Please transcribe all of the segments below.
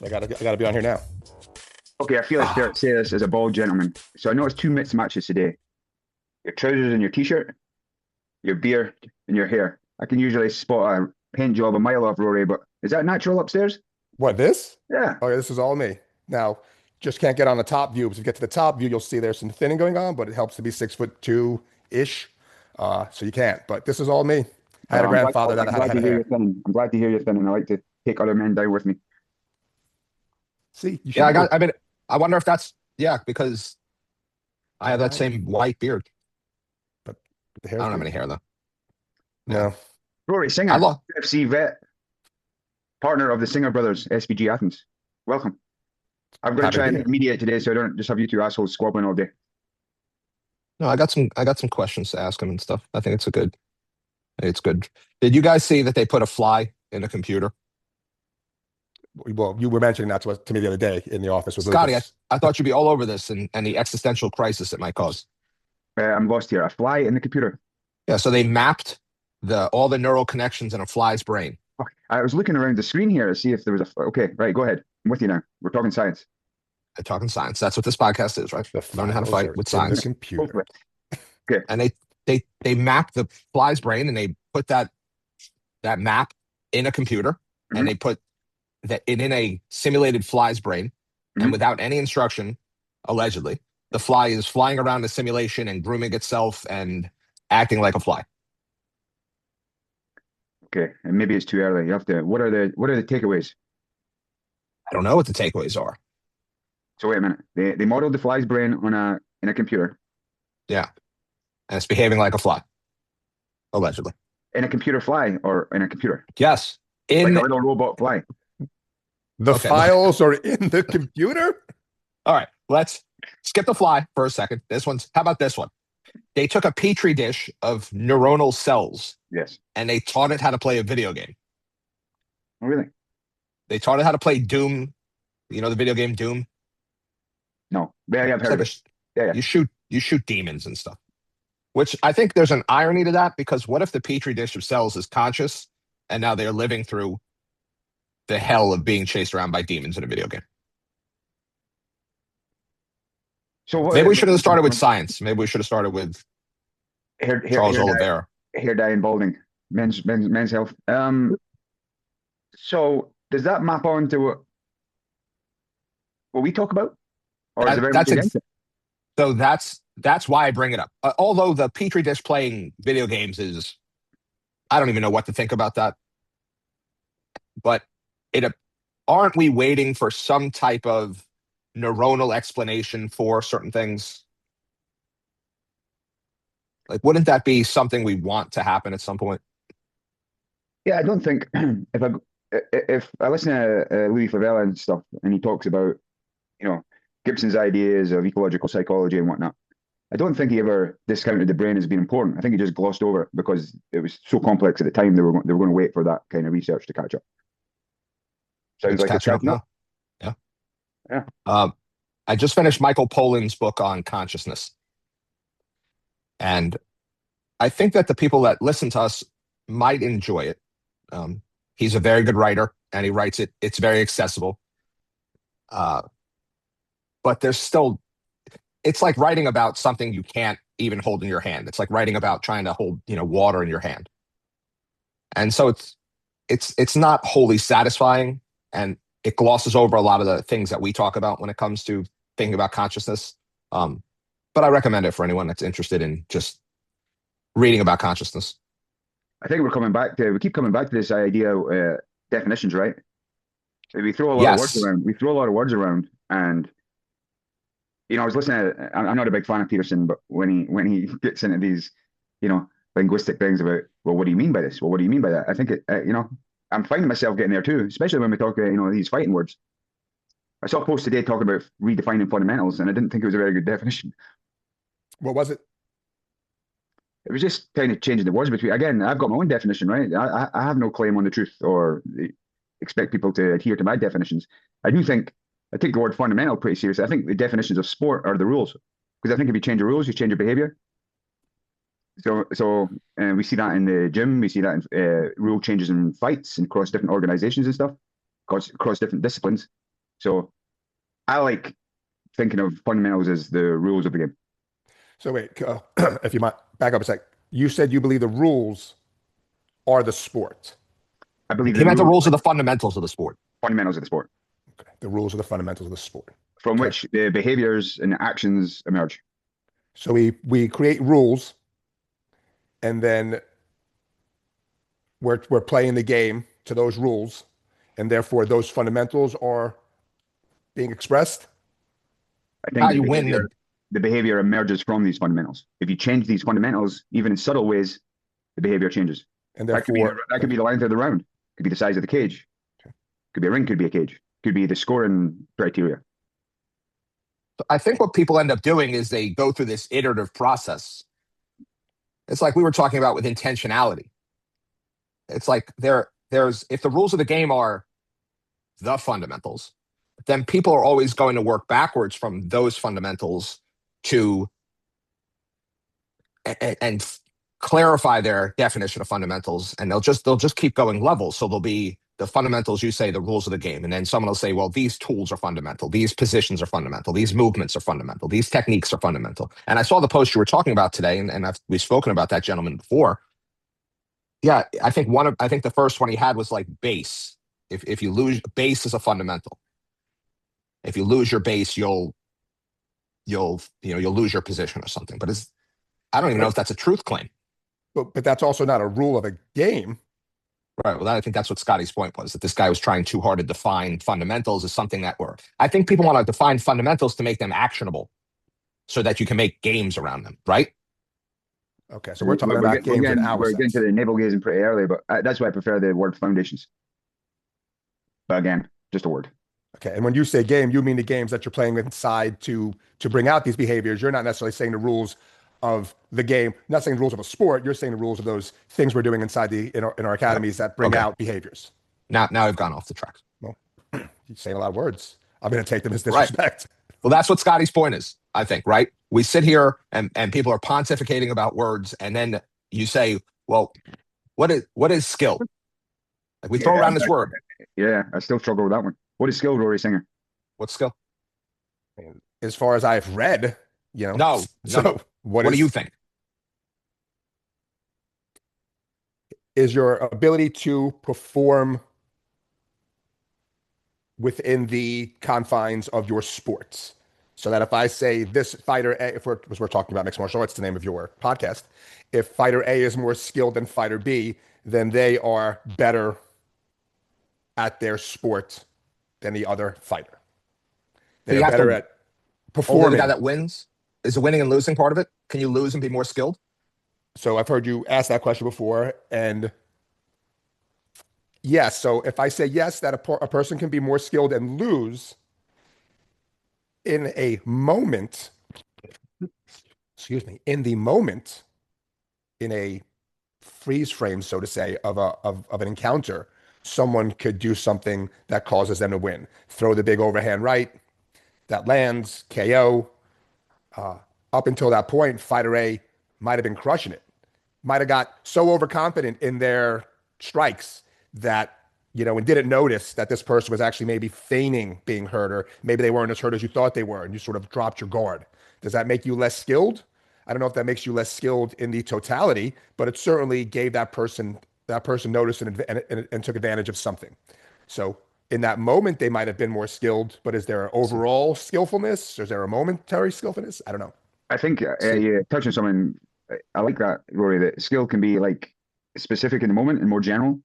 So I gotta be on here now. Okay, I feel it's fair to say this as a bald gentleman. So I noticed two mismatches today. Your trousers and your t-shirt, your beard and your hair. I can usually spot a paint job a mile off, Rory, but is that natural upstairs? What, this? Yeah. Okay, this is all me. Now, just can't get on the top view. Because if you get to the top view, you'll see there's some thinning going on, but it helps to be 6'2" ish. So you can't. But this is all me. I had a I'm glad, grandfather that I'm had a glad head to of hear you're hair. thinning. I'm glad to hear you're thinning. I like to take other men down with me. See, you Yeah, should do. I mean, I wonder if that's, yeah, because I have that Right. same white beard. But the I hair's don't have good. any hair though. Yeah. No. Rory, I singer, love, UFC vet, partner of the Singer Brothers, SBG Athens. Welcome. I'm going to Happy to try be and here. mediate today so I don't just have you two assholes squabbling all day. no, I got some questions to ask him and stuff. I think it's good. Did you guys see that they put a fly in a computer? Well, you were mentioning that to me the other day in the office with Scotty, I, Lucas. I thought you'd be all over this and the existential crisis it might cause. I'm lost here. A fly in the computer. Yeah, so they mapped all the neural connections in a fly's brain. Fuck. I was looking around the screen here to see if there was a. Okay, right, go ahead. I'm with you now. We're talking science. They're talking science. That's what this podcast is, right? The Learning how to files fight are with in the science. computer. Okay. And they mapped the fly's brain and they put that map in a computer and Mhm. they put that it in a simulated fly's brain, and Mhm. without any instruction, allegedly, the fly is flying around the simulation and grooming itself and acting like a fly. Okay, and maybe it's too early. You have to. What are the takeaways? I don't know what the takeaways are. So wait a minute. They modeled the fly's brain on a in a computer. Yeah. And it's behaving like a fly, allegedly. In a computer fly or in a computer? Yes. Like a In little robot fly. The Okay. files are in the computer? All right, let's skip the fly for a second. How about this one? They took a petri dish of neuronal cells Yes. and they taught it how to play a video game. Oh, really? They taught it how to play Doom. You know the video game Doom? No. Yeah, I've It's heard like of it. Yeah, yeah. you shoot demons and stuff. Which I think there's an irony to that, because what if the petri dish of cells is conscious and now they're living through the hell of being chased around by demons in a video game? So what? Maybe we should have started with science. Maybe we should have started with Charles Oliveira. Hair dye and balding. Men's health. So does that map on to what we talk about, or is it That, very much that's against ex- it? so that's why I bring it up. Although the petri dish playing video games is, I don't even know what to think about that. But it aren't we waiting for some type of neuronal explanation for certain things? Like, wouldn't that be something we want to happen at some point? Yeah, I don't think if I listen to Louis Favela and stuff, and he talks about Gibson's ideas of ecological psychology and whatnot. I don't think he ever discounted the brain as being important. I think he just glossed over it because it was so complex at the time. They were going to wait for that kind of research to catch up. Sounds It's like it's catching up catching up. now. Yeah. Yeah. I just finished Michael Pollan's book on consciousness. And I think that the people that listen to us might enjoy it. He's a very good writer and he writes it. It's very accessible. But it's like writing about something you can't even hold in your hand. It's like writing about trying to hold, water in your hand. And so it's not wholly satisfying, and it glosses over a lot of the things that we talk about when it comes to thinking about consciousness. But I recommend it for anyone that's interested in just reading about consciousness. I think we keep coming back to this idea definitions, right? We throw a lot of words Yes. around. We throw a lot of words around, and I was listening. I'm not a big fan of Peterson, but when he gets into these, linguistic things about, well, what do you mean by this? Well, what do you mean by that? I think I'm finding myself getting there too, especially when we talk, these fighting words. I saw a post today talking about redefining fundamentals, and I didn't think it was a very good definition. What was it? It was just kind of changing the words between. Again, I've got my own definition, right? I have no claim on the truth or expect people to adhere to my definitions. I take the word fundamental pretty seriously. I think the definitions of sport are the rules, because I think if you change the rules, you change your behavior. So we see that in the gym. We see that in rule changes in fights and across different organizations and stuff, across different disciplines. So I like thinking of fundamentals as the rules of the game. So wait, if you might back up a sec. You said you believe the rules are the sport. I believe He the meant the rules, rules of the fundamentals of the sport. fundamentals of the sport, Okay. The rules are the fundamentals of the sport. from Okay. which the behaviors and actions emerge. So we create rules, and then we're playing the game to those rules, and therefore those fundamentals are being expressed. I think How you win the behavior emerges from these fundamentals. If you change these fundamentals, even in subtle ways, the behavior changes. And That could be therefore, that could be the length of the round. Could be the size of the cage. Could be a ring. Could be a cage. Could be the scoring criteria. I think what people end up doing is they go through this iterative process. It's like we were talking about with intentionality. It's like there's if the rules of the game are the fundamentals, then people are always going to work backwards from those fundamentals to and clarify their definition of fundamentals, and they'll just keep going levels. So there'll be the fundamentals, you say the rules of the game, and then someone will say, well, these tools are fundamental, these positions are fundamental, these movements are fundamental, these techniques are fundamental. And I saw the post you were talking about today, and we've spoken about that gentleman before. Yeah, I think the first one he had was like base. If you lose base is a fundamental. If you lose your base, you'll lose your position or something. But I don't even know if that's a truth claim. but that's also not a rule of a game. Right. Well, I think that's what Scotty's point was, that this guy was trying too hard to define fundamentals as something that were. I think people want to define fundamentals to make them actionable so that you can make games around them, right? Okay, so we're talking about games in our We're getting sense. to the navel gazing pretty early, but that's why I prefer the word foundations. But again, just a word. Okay, and when you say game, you mean the games that you're playing inside to bring out these behaviors. You're not necessarily saying the rules of the game, not saying the rules of a sport. You're saying the rules of those things we're doing inside in our academies that bring Okay. out behaviors. Now I've gone off the track. Well, you're saying a lot of words. I'm going to take them as Right. disrespect. Well, that's what Scotty's point is, I think, right? We sit here and people are pontificating about words, and then you say, well, what is skill? Like we throw around this word. Yeah, I still struggle with that one. What is skill, Rory Singer? What's skill? As far as I've read, No. So What do you think? Is your ability to perform within the confines of your sports. So that if I say this fighter A, if we're talking about mixed martial arts, the name of your podcast, if fighter A is more skilled than fighter B, then they are better at their sport than the other fighter. They are better at performing. Only the guy that wins? Is the winning and losing part of it? Can you lose and be more skilled? So I've heard you ask that question before, and yes. So if I say yes, that a person can be more skilled and lose in a moment, excuse me, in the moment, in a freeze frame, so to say, of an encounter, someone could do something that causes them to win. Throw the big overhand right that lands, KO. Up until that point, fighter A might have been crushing it, might have got so overconfident in their strikes that, and didn't notice that this person was actually maybe feigning being hurt, or maybe they weren't as hurt as you thought they were, and you sort of dropped your guard. Does that make you less skilled? I don't know if that makes you less skilled in the totality, but it certainly gave that person notice and took advantage of something. So in that moment, they might have been more skilled, but is there overall skillfulness? Is there a momentary skillfulness? I don't know. I think touching something, I like that, Rory, that skill can be like specific in the moment and more general,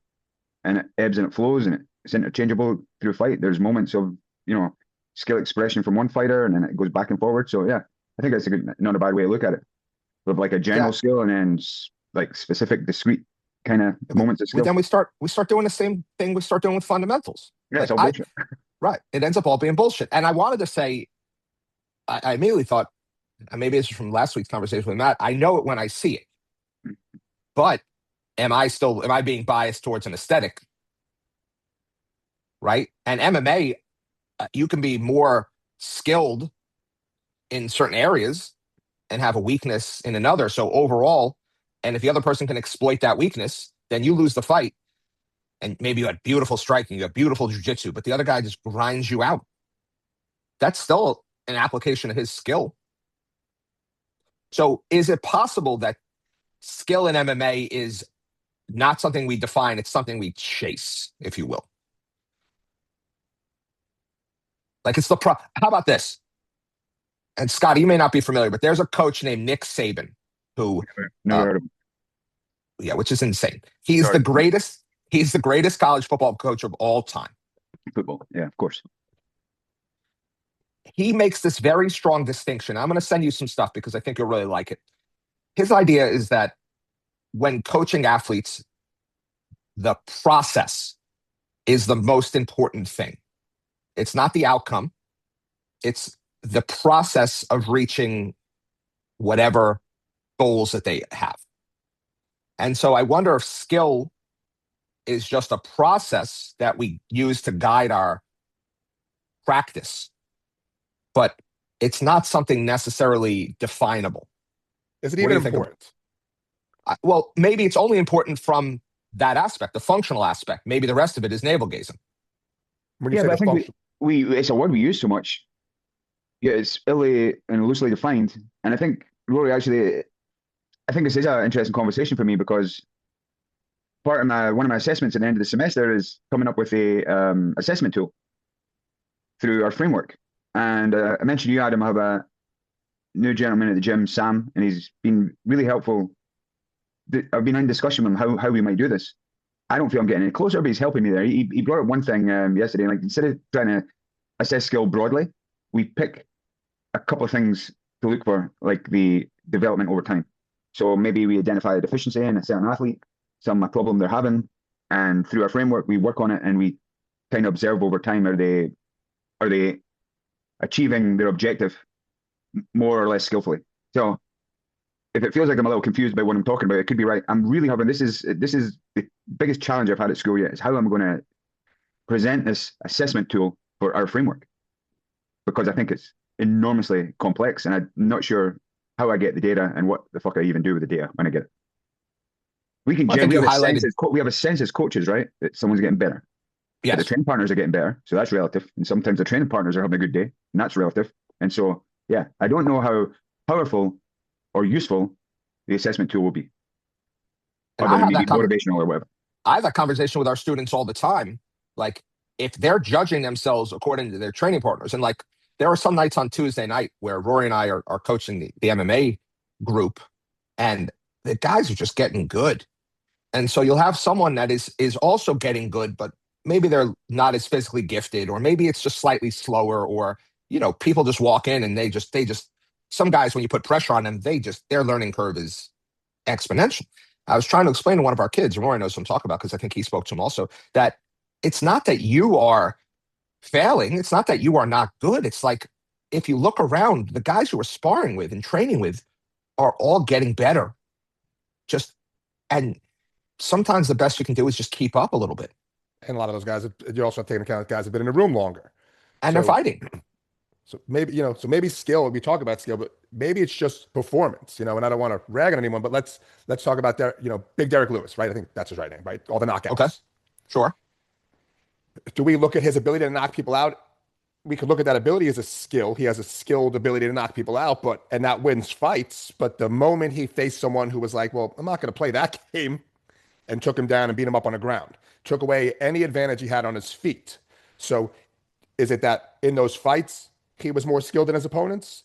and it ebbs and it flows, and it's interchangeable through fight. There's moments of, skill expression from one fighter, and then it goes back and forward. So yeah, I think that's not a bad way to look at it. With like a general skill and then like specific, discrete kind of moments of skill. Then we start doing the same thing we start doing with fundamentals. Yeah, it's all bullshit. Right. It ends up all being bullshit. And I wanted to say, I immediately thought, and maybe it's from last week's conversation with Matt, I know it when I see it. But am I being biased towards an aesthetic? Right? And MMA, you can be more skilled in certain areas and have a weakness in another. So overall, and if the other person can exploit that weakness, then you lose the fight. And maybe you had beautiful striking, you have beautiful jiu-jitsu, but the other guy just grinds you out. that's still an application of his skill. So is it possible that skill in MMA is not something we define, it's something we chase, if you will? Like it's how about this? And Scott, you may not be familiar, but there's a coach named Nick Saban who, Never heard of him. yeah, which is insane. He's Sorry. the greatest. He's the greatest college football coach of all time. Football. Yeah, of course. He makes this very strong distinction. I'm going to send you some stuff because I think you'll really like it. His idea is that when coaching athletes, the process is the most important thing. It's not the outcome. It's the process of reaching whatever goals that they have. And so I wonder if skill is just a process that we use to guide our practice, but it's not something necessarily definable. Is it What do even you think important? Well, maybe it's only important from that aspect, the functional aspect. Maybe the rest of it is navel gazing. When you Yeah, say but I the think function, it's a word we use so much. Yeah, it's illy and loosely defined. And I think Rory actually, I think this is an interesting conversation for me because part of one of my assessments at the end of the semester is coming up with a assessment tool through our framework. And I mentioned you, Adam, I have a new gentleman at the gym, Sam, and he's been really helpful. I've been in discussion with him how we might do this. I don't feel I'm getting any closer, but he's helping me there. He brought up one thing yesterday, like instead of trying to assess skill broadly, we pick a couple of things to look for, like the development over time. So maybe we identify a deficiency in a certain athlete, some problem they're having, and through our framework, we work on it and we kind of observe over time, are they achieving their objective more or less skillfully? So if it feels like I'm a little confused by what I'm talking about, it could be right. I'm really having this is the biggest challenge I've had at school yet, is how I'm going to present this assessment tool for our framework, because I think it's enormously complex and I'm not sure how I get the data and what the fuck I even do with the data when I get it. We can I think you highlighted. we have a sense as coaches, right, that someone's getting better. But the Yes. training partners are getting better, so that's relative. And sometimes the training partners are having a good day, and that's relative. And so, yeah, I don't know how powerful or useful the assessment tool will be, And other than maybe motivational or whatever. I have that conversation with our students all the time. Like, if they're judging themselves according to their training partners, and like there are some nights on Tuesday night where Rory and I are coaching the MMA group, and the guys are just getting good. And so you'll have someone that is also getting good, but maybe they're not as physically gifted, or maybe it's just slightly slower, or people just walk in and they just some guys, when you put pressure on them, their learning curve is exponential. I was trying to explain to one of our kids, and Rory knows what I'm talking about because I think he spoke to him also, that it's not that you are failing, it's not that you are not good. It's like, if you look around, the guys you are sparring with and training with are all getting better. And sometimes the best you can do is just keep up a little bit. and a lot of those guys, you also have to take into account guys have been in the room longer. And they're fighting. So maybe skill, we talk about skill, but maybe it's just performance, and I don't want to rag on anyone, but let's talk about Big Derek Lewis, right? I think that's his right name, right? All the knockouts. Okay. Sure. Do we look at his ability to knock people out? We could look at that ability as a skill. He has a skilled ability to knock people out, and that wins fights. But the moment he faced someone who was like, well, I'm not going to play that game, and took him down and beat him up on the ground, took away any advantage he had on his feet. So is it that in those fights, he was more skilled than his opponents,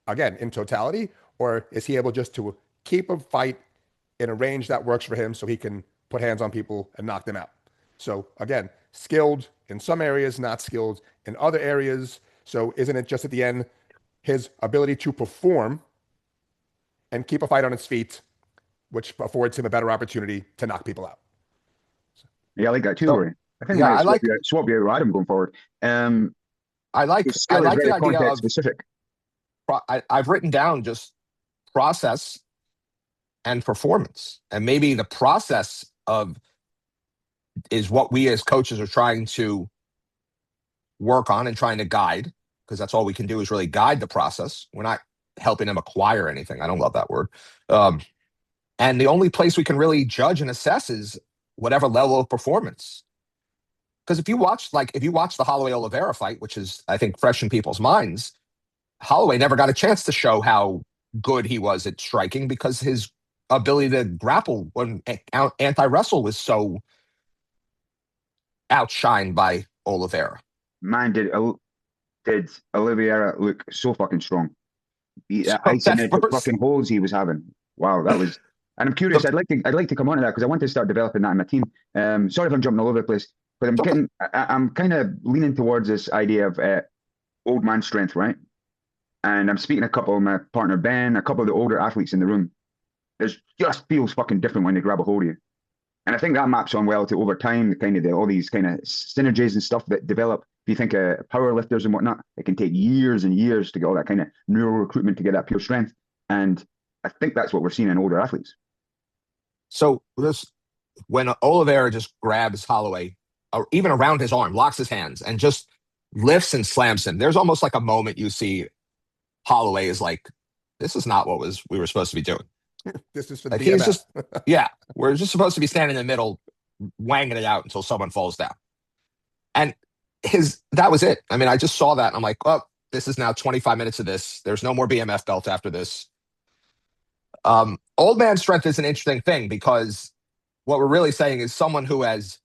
again, in totality? Or is he able just to keep a fight in a range that works for him so he can put hands on people and knock them out? So again, skilled in some areas, not skilled in other areas. So isn't it just at the end, his ability to perform and keep a fight on his feet, which affords him a better opportunity to knock people out? Yeah, I like that too, So, Rory. I think yeah, I I like swap you out Adam going forward. I like Skill is the very idea context of specific. I've written down just process and performance, and maybe the process is what we as coaches are trying to work on and trying to guide, because that's all we can do is really guide the process. We're not helping them acquire anything. I don't love that word. And the only place we can really judge and assess is whatever level of performance. Because if you watch the Holloway Oliveira fight, which is I think fresh in people's minds, Holloway never got a chance to show how good he was at striking because his ability to grapple when anti-wrestle was so outshined by Oliveira. Man, did Oliveira look so fucking strong? The So isometric fucking holds he was having. Wow, that was. And I'm curious. I'd like to come on to that because I want to start developing that in my team. Sorry if I'm jumping all over the place, but I'm kind of leaning towards this idea of old man strength, right? And I'm speaking to a couple of my partner Ben, a couple of the older athletes in the room. It just feels fucking different when they grab a hold of you. And I think that maps on well to over time, all these kind of synergies and stuff that develop. If you think of power lifters and whatnot, it can take years and years to get all that kind of neural recruitment to get that pure strength. And I think that's what we're seeing in older athletes. So when Oliveira just grabs Holloway, or even around his arm, locks his hands, and just lifts and slams him, there's almost like a moment you see Holloway is like, this is not what we were supposed to be doing. This is for like the he's BMF. just we're just supposed to be standing in the middle, wanging it out until someone falls down. And that was it. I mean, I just saw that and I'm like, oh, this is now 25 minutes of this. There's no more BMF belt after this. Old man strength is an interesting thing because what we're really saying is someone who has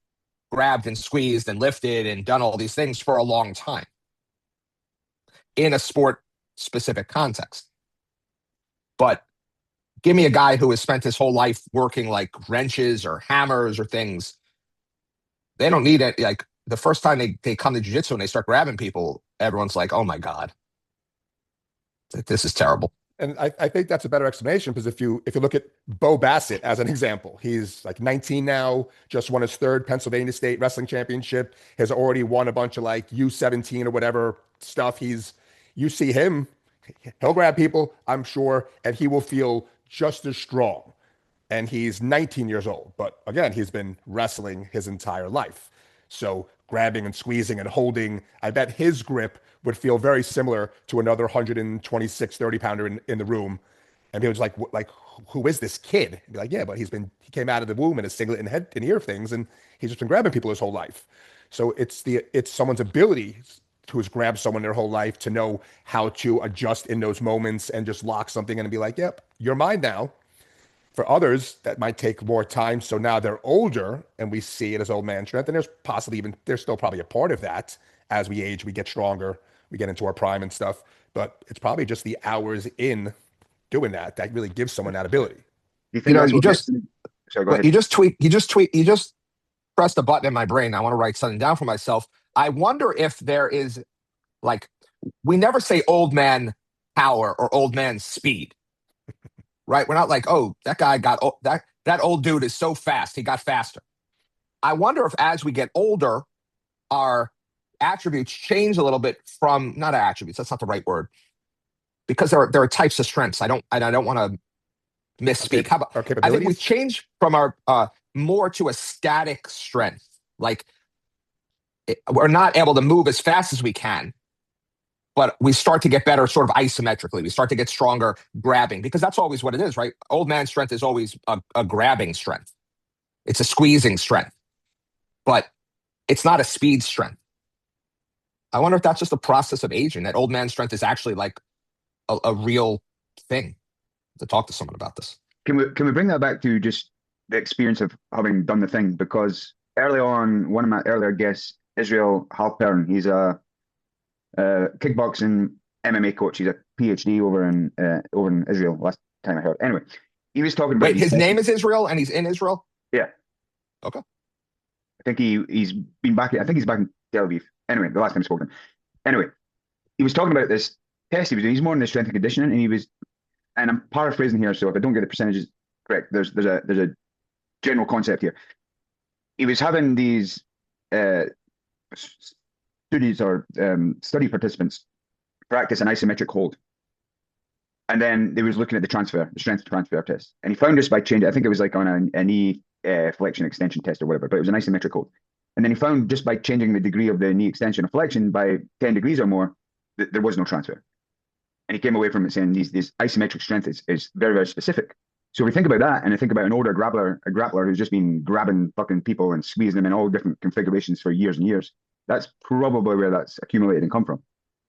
grabbed and squeezed and lifted and done all these things for a long time in a sport specific context. But give me a guy who has spent his whole life working like wrenches or hammers or things. They don't need it. Like the first time they come to jiu-jitsu and they start grabbing people, everyone's like, oh my God, this is terrible. And I think that's a better explanation because if you look at Bo Bassett as an example, he's like 19 now, just won his third Pennsylvania State Wrestling Championship, has already won a bunch of like U17 or whatever stuff. You see him, he'll grab people, I'm sure, and he will feel just as strong. And he's 19 years old. But again, he's been wrestling his entire life. So grabbing and squeezing and holding, I bet his grip would feel very similar to another 126, 30-pounder in the room. And he was like, who is this kid? And be like, yeah, but he came out of the womb in a singlet and head and ear things, and he's just been grabbing people his whole life. So it's someone's ability who has grabbed someone their whole life to know how to adjust in those moments and just lock something and be like, yep, you're mine now. For others, that might take more time. So now they're older and we see it as old man strength. And there's still probably a part of that. As we age, we get stronger, we get into our prime and stuff. But it's probably just the hours in doing that really gives someone that ability. You just pressed a button in my brain. I want to write something down for myself. I wonder if there is, like, we never say old man power or old man speed. Right? We're not like, oh, that guy that old dude is so fast, he got faster. I wonder if as we get older, our attributes change a little bit from, not attributes, that's not the right word, because there are types of strengths. I don't want to misspeak. How about, I think we change from our more to a static strength. Like we're not able to move as fast as we can, but we start to get better sort of isometrically. We start to get stronger grabbing, because that's always what it is, right? Old man strength is always a grabbing strength. It's a squeezing strength, but it's not a speed strength. I wonder if that's just a process of aging, that old man strength is actually like a real thing. To talk to someone about this. Can we bring that back to just the experience of having done the thing? Because early on, one of my earlier guests, Israel Halpern, he's a kickboxing MMA coach. He's a PhD over in Israel. Last time I heard. Anyway, he was talking about. Wait, his name is Israel, and he's in Israel. Yeah. Okay. I think he's been back. I think he's back in Tel Aviv. Anyway, the last time I spoke to him. Anyway, he was talking about this test he was doing. He's more in the strength and conditioning, and he was. And I'm paraphrasing here, so if I don't get the percentages correct, there's a general concept here. He was having these studies or study participants practice an isometric hold, and then they was looking at the strength transfer test, and he found this by changing. I think it was like on a knee flexion extension test or whatever, but it was an isometric hold. And then he found just by changing the degree of the knee extension or flexion by 10 degrees or more, that there was no transfer. And he came away from it saying this isometric strength is very, very specific. So we think about that, and I think about an older grappler who's just been grabbing fucking people and squeezing them in all different configurations for years and years. That's probably where that's accumulated and come from.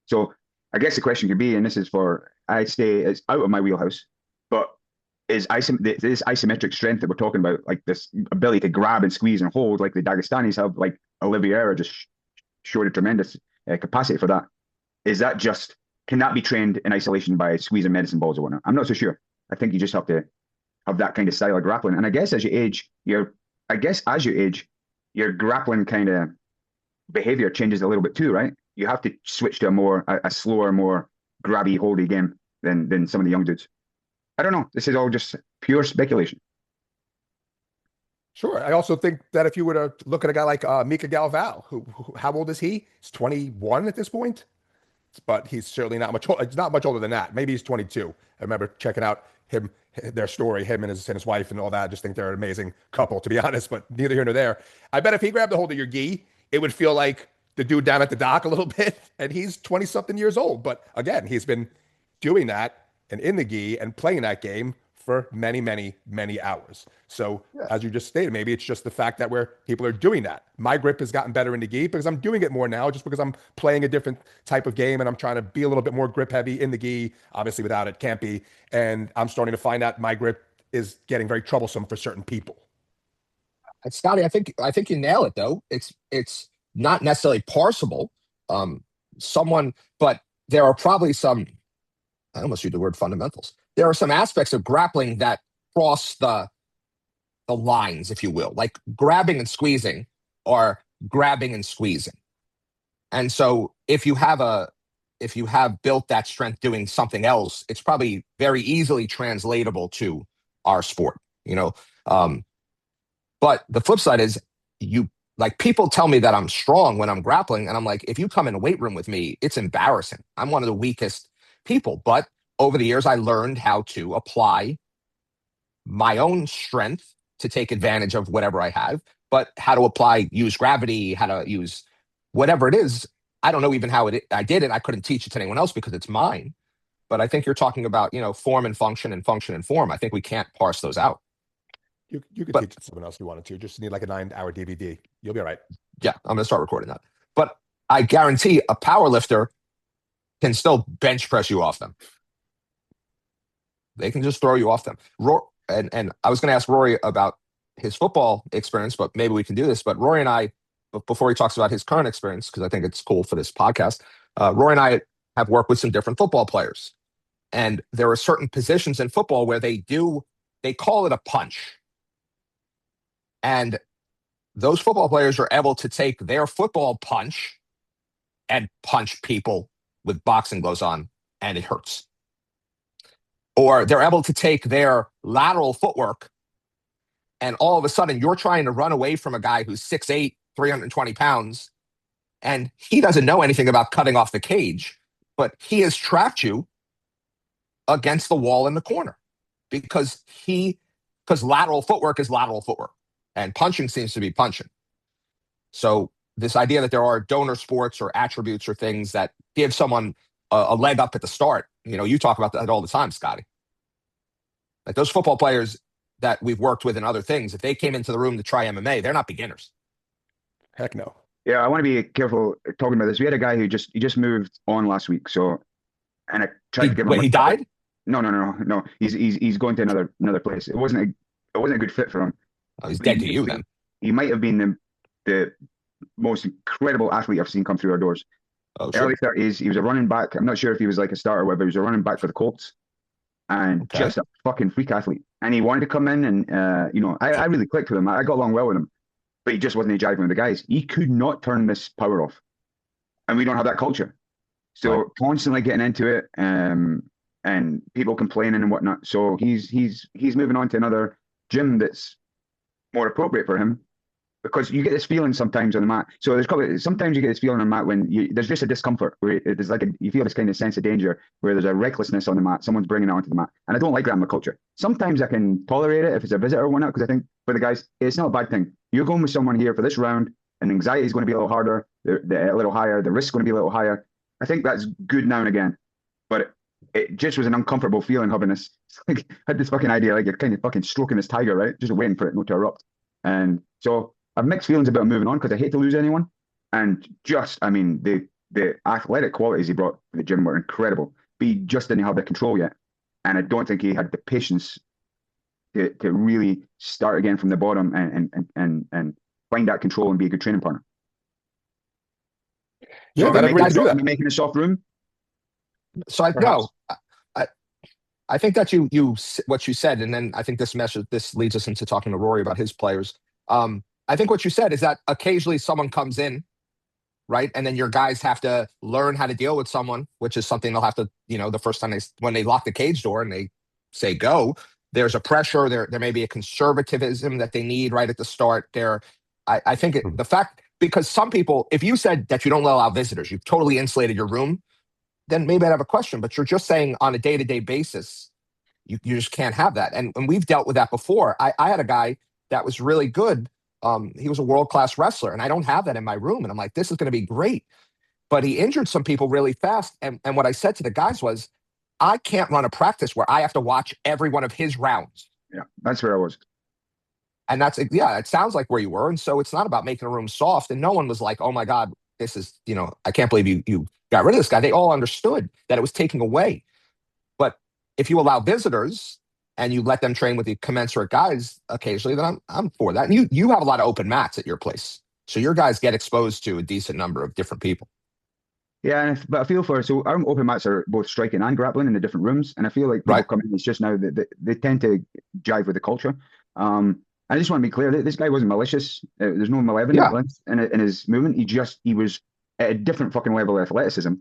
So I guess the question could be, and this is for, it's out of my wheelhouse, but is this isometric strength that we're talking about, like this ability to grab and squeeze and hold, like the Dagestanis have, like Oliveira just showed a tremendous capacity for that. Can that be trained in isolation by squeezing medicine balls or whatnot? I'm not so sure. I think you just have to have that kind of style of grappling. And I guess as you age, your grappling kind of behavior changes a little bit too, right? You have to switch to a slower, more grabby, holdy game than some of the young dudes. I don't know. This is all just pure speculation. Sure. I also think that if you were to look at a guy like Mika Galval, who how old is he? He's 21 at this point, but he's certainly not much. It's not much older than that. Maybe he's 22. I remember checking out their story, him and his wife and all that. I just think they're an amazing couple, to be honest. But neither here nor there. I bet if he grabbed a hold of your gi, it would feel like the dude down at the dock a little bit, and he's 20 something years old. But again, he's been doing that and in the gi and playing that game for many, many, many hours. So as you just stated, maybe it's just the fact that people are doing that. My grip has gotten better in the gi because I'm doing it more now, just because I'm playing a different type of game and I'm trying to be a little bit more grip heavy in the gi. Obviously without it can't be. And I'm starting to find out my grip is getting very troublesome for certain people. Scotty, I think you nail it though. It's not necessarily parsable. But there are probably some, I almost use the word fundamentals. There are some aspects of grappling that cross the lines, if you will, like grabbing and squeezing or grabbing and squeezing. And so if you have built that strength doing something else, it's probably very easily translatable to our sport, But the flip side is people tell me that I'm strong when I'm grappling. And I'm like, if you come in a weight room with me, it's embarrassing. I'm one of the weakest people. But over the years, I learned how to apply my own strength to take advantage of whatever I have, but how to use gravity, how to use whatever it is. I don't know even how I did it. I couldn't teach it to anyone else because it's mine. But I think you're talking about, form and function and function and form. I think we can't parse those out. You could teach it to someone else if you wanted to. Just need like a 9-hour DVD. You'll be all right. Yeah, I'm going to start recording that. But I guarantee a power lifter can still bench press you off them. They can just throw you off them. And I was going to ask Rory about his football experience, but maybe we can do this. But Rory and I, before he talks about his current experience, because I think it's cool for this podcast, Rory and I have worked with some different football players. And there are certain positions in football where they call it a punch. And those football players are able to take their football punch and punch people with boxing gloves on, and it hurts. Or they're able to take their lateral footwork, and all of a sudden you're trying to run away from a guy who's 6'8", 320 pounds, and he doesn't know anything about cutting off the cage, but he has trapped you against the wall in the corner because lateral footwork is lateral footwork. And punching seems to be punching. So this idea that there are donor sports or attributes or things that give someone a leg up at the start, you talk about that all the time, Scotty. Like those football players that we've worked with in other things, if they came into the room to try MMA, they're not beginners. Heck no. Yeah, I want to be careful talking about this. We had a guy who just moved on last week. So, and I tried to give him. Wait, he died? No. He's going to another place. It wasn't a good fit for him. Oh, he's dead to you then. He might have been the most incredible athlete I've seen come through our doors. Oh, sure. Early 30s, he was a running back. I'm not sure if he was like a starter or whether he was a running back for the Colts, and just a fucking freak athlete. And he wanted to come in, and I really clicked with him. I got along well with him, but he just wasn't jiving with the guys. He could not turn this power off, and we don't have that culture. So constantly getting into it, and people complaining and whatnot. So he's moving on to another gym that's more appropriate for him, because you get this feeling sometimes on the mat. So sometimes you get this feeling on the mat when there's just a discomfort where there's you feel this kind of sense of danger where there's a recklessness on the mat. Someone's bringing it onto the mat, and I don't like that in my culture. Sometimes I can tolerate it if it's a visitor or whatnot, because I think for the guys, it's not a bad thing. You're going with someone here for this round, and anxiety is going to be a little harder, a little higher. The risk is going to be a little higher. I think that's good now and again, but it just was an uncomfortable feeling having this. Like, I had this fucking idea, like you're kind of fucking stroking this tiger, right? Just waiting for it not to erupt. And so I've mixed feelings about moving on because I hate to lose anyone. And just, I mean, the athletic qualities he brought to the gym were incredible. But he just didn't have the control yet. And I don't think he had the patience to really start again from the bottom and find that control and be a good training partner. Yeah, So that everybody can do am I that. making a soft room? So I Perhaps. no, I, I think that what you said, and then I think this leads us into talking to Rory about his players. I think what you said is that occasionally someone comes in, right, and then your guys have to learn how to deal with someone, which is something they'll have to, the first time when they lock the cage door and they say go, there's a pressure, there may be a conservatism that they need right at the start. I think the fact, because some people, if you said that you don't allow visitors, you've totally insulated your room, then maybe I'd have a question. But you're just saying on a day-to-day basis, you just can't have that. And we've dealt with that before. I had a guy that was really good. He was a world-class wrestler, and I don't have that in my room. And I'm like, this is going to be great. But he injured some people really fast. And what I said to the guys was, I can't run a practice where I have to watch every one of his rounds. Yeah, that's where I was. And it sounds like where you were. And so it's not about making a room soft. And no one was like, oh my God, this is, I can't believe you got rid of this guy. They all understood that it was taking away. But if you allow visitors and you let them train with the commensurate guys occasionally, then I'm for that. And you have a lot of open mats at your place. So your guys get exposed to a decent number of different people. Yeah, but I feel so our open mats are both striking and grappling in the different rooms. And I feel like people come in, it's just now that they tend to jive with the culture. I just want to be clear that this guy wasn't malicious. There's no malevolence in his movement. He was at a different fucking level of athleticism,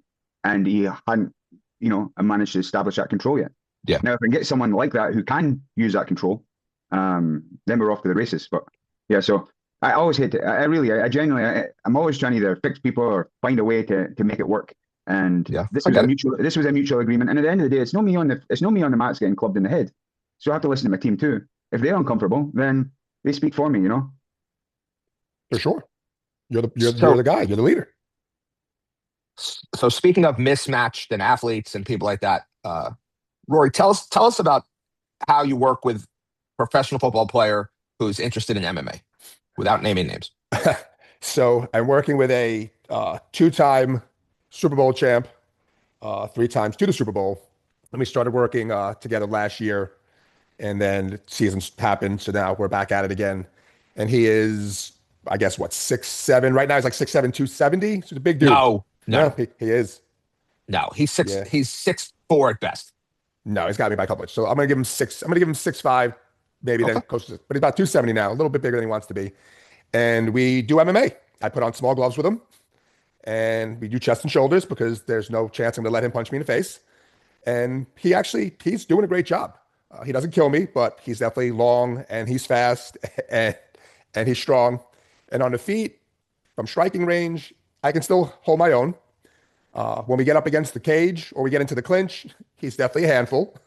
and he hadn't, managed to establish that control yet. Yeah. Now, if I can get someone like that who can use that control, then we're off to the races. But yeah, so I always hate it. I genuinely, I'm always trying to either fix people or find a way to make it work. And this was a mutual agreement. And at the end of the day, it's not me on the mats getting clubbed in the head. So I have to listen to my team too. If they're uncomfortable, then they speak for me, For sure. You're the guy. You're the leader. So speaking of mismatched and athletes and people like that, Rory, tell us about how you work with a professional football player who's interested in MMA without naming names. So I'm working with a two-time Super Bowl champ, 3 times to the Super Bowl. And we started working together last year, and then seasons happened. So now we're back at it again. And he is, I guess, 6'7"? Right now he's like 6'7", 270. So he's a big dude. No. He is. No, he's 6'4" at best. No, he's got to be by a couple inches. So I'm gonna give him 6'5", maybe then close to, but he's about 270 now, a little bit bigger than he wants to be. And we do MMA. I put on small gloves with him, and we do chest and shoulders because there's no chance I'm gonna let him punch me in the face. And he's doing a great job. He doesn't kill me, but he's definitely long and he's fast and he's strong. And on the feet, from striking range, I can still hold my own. When we get up against the cage or we get into the clinch, he's definitely a handful.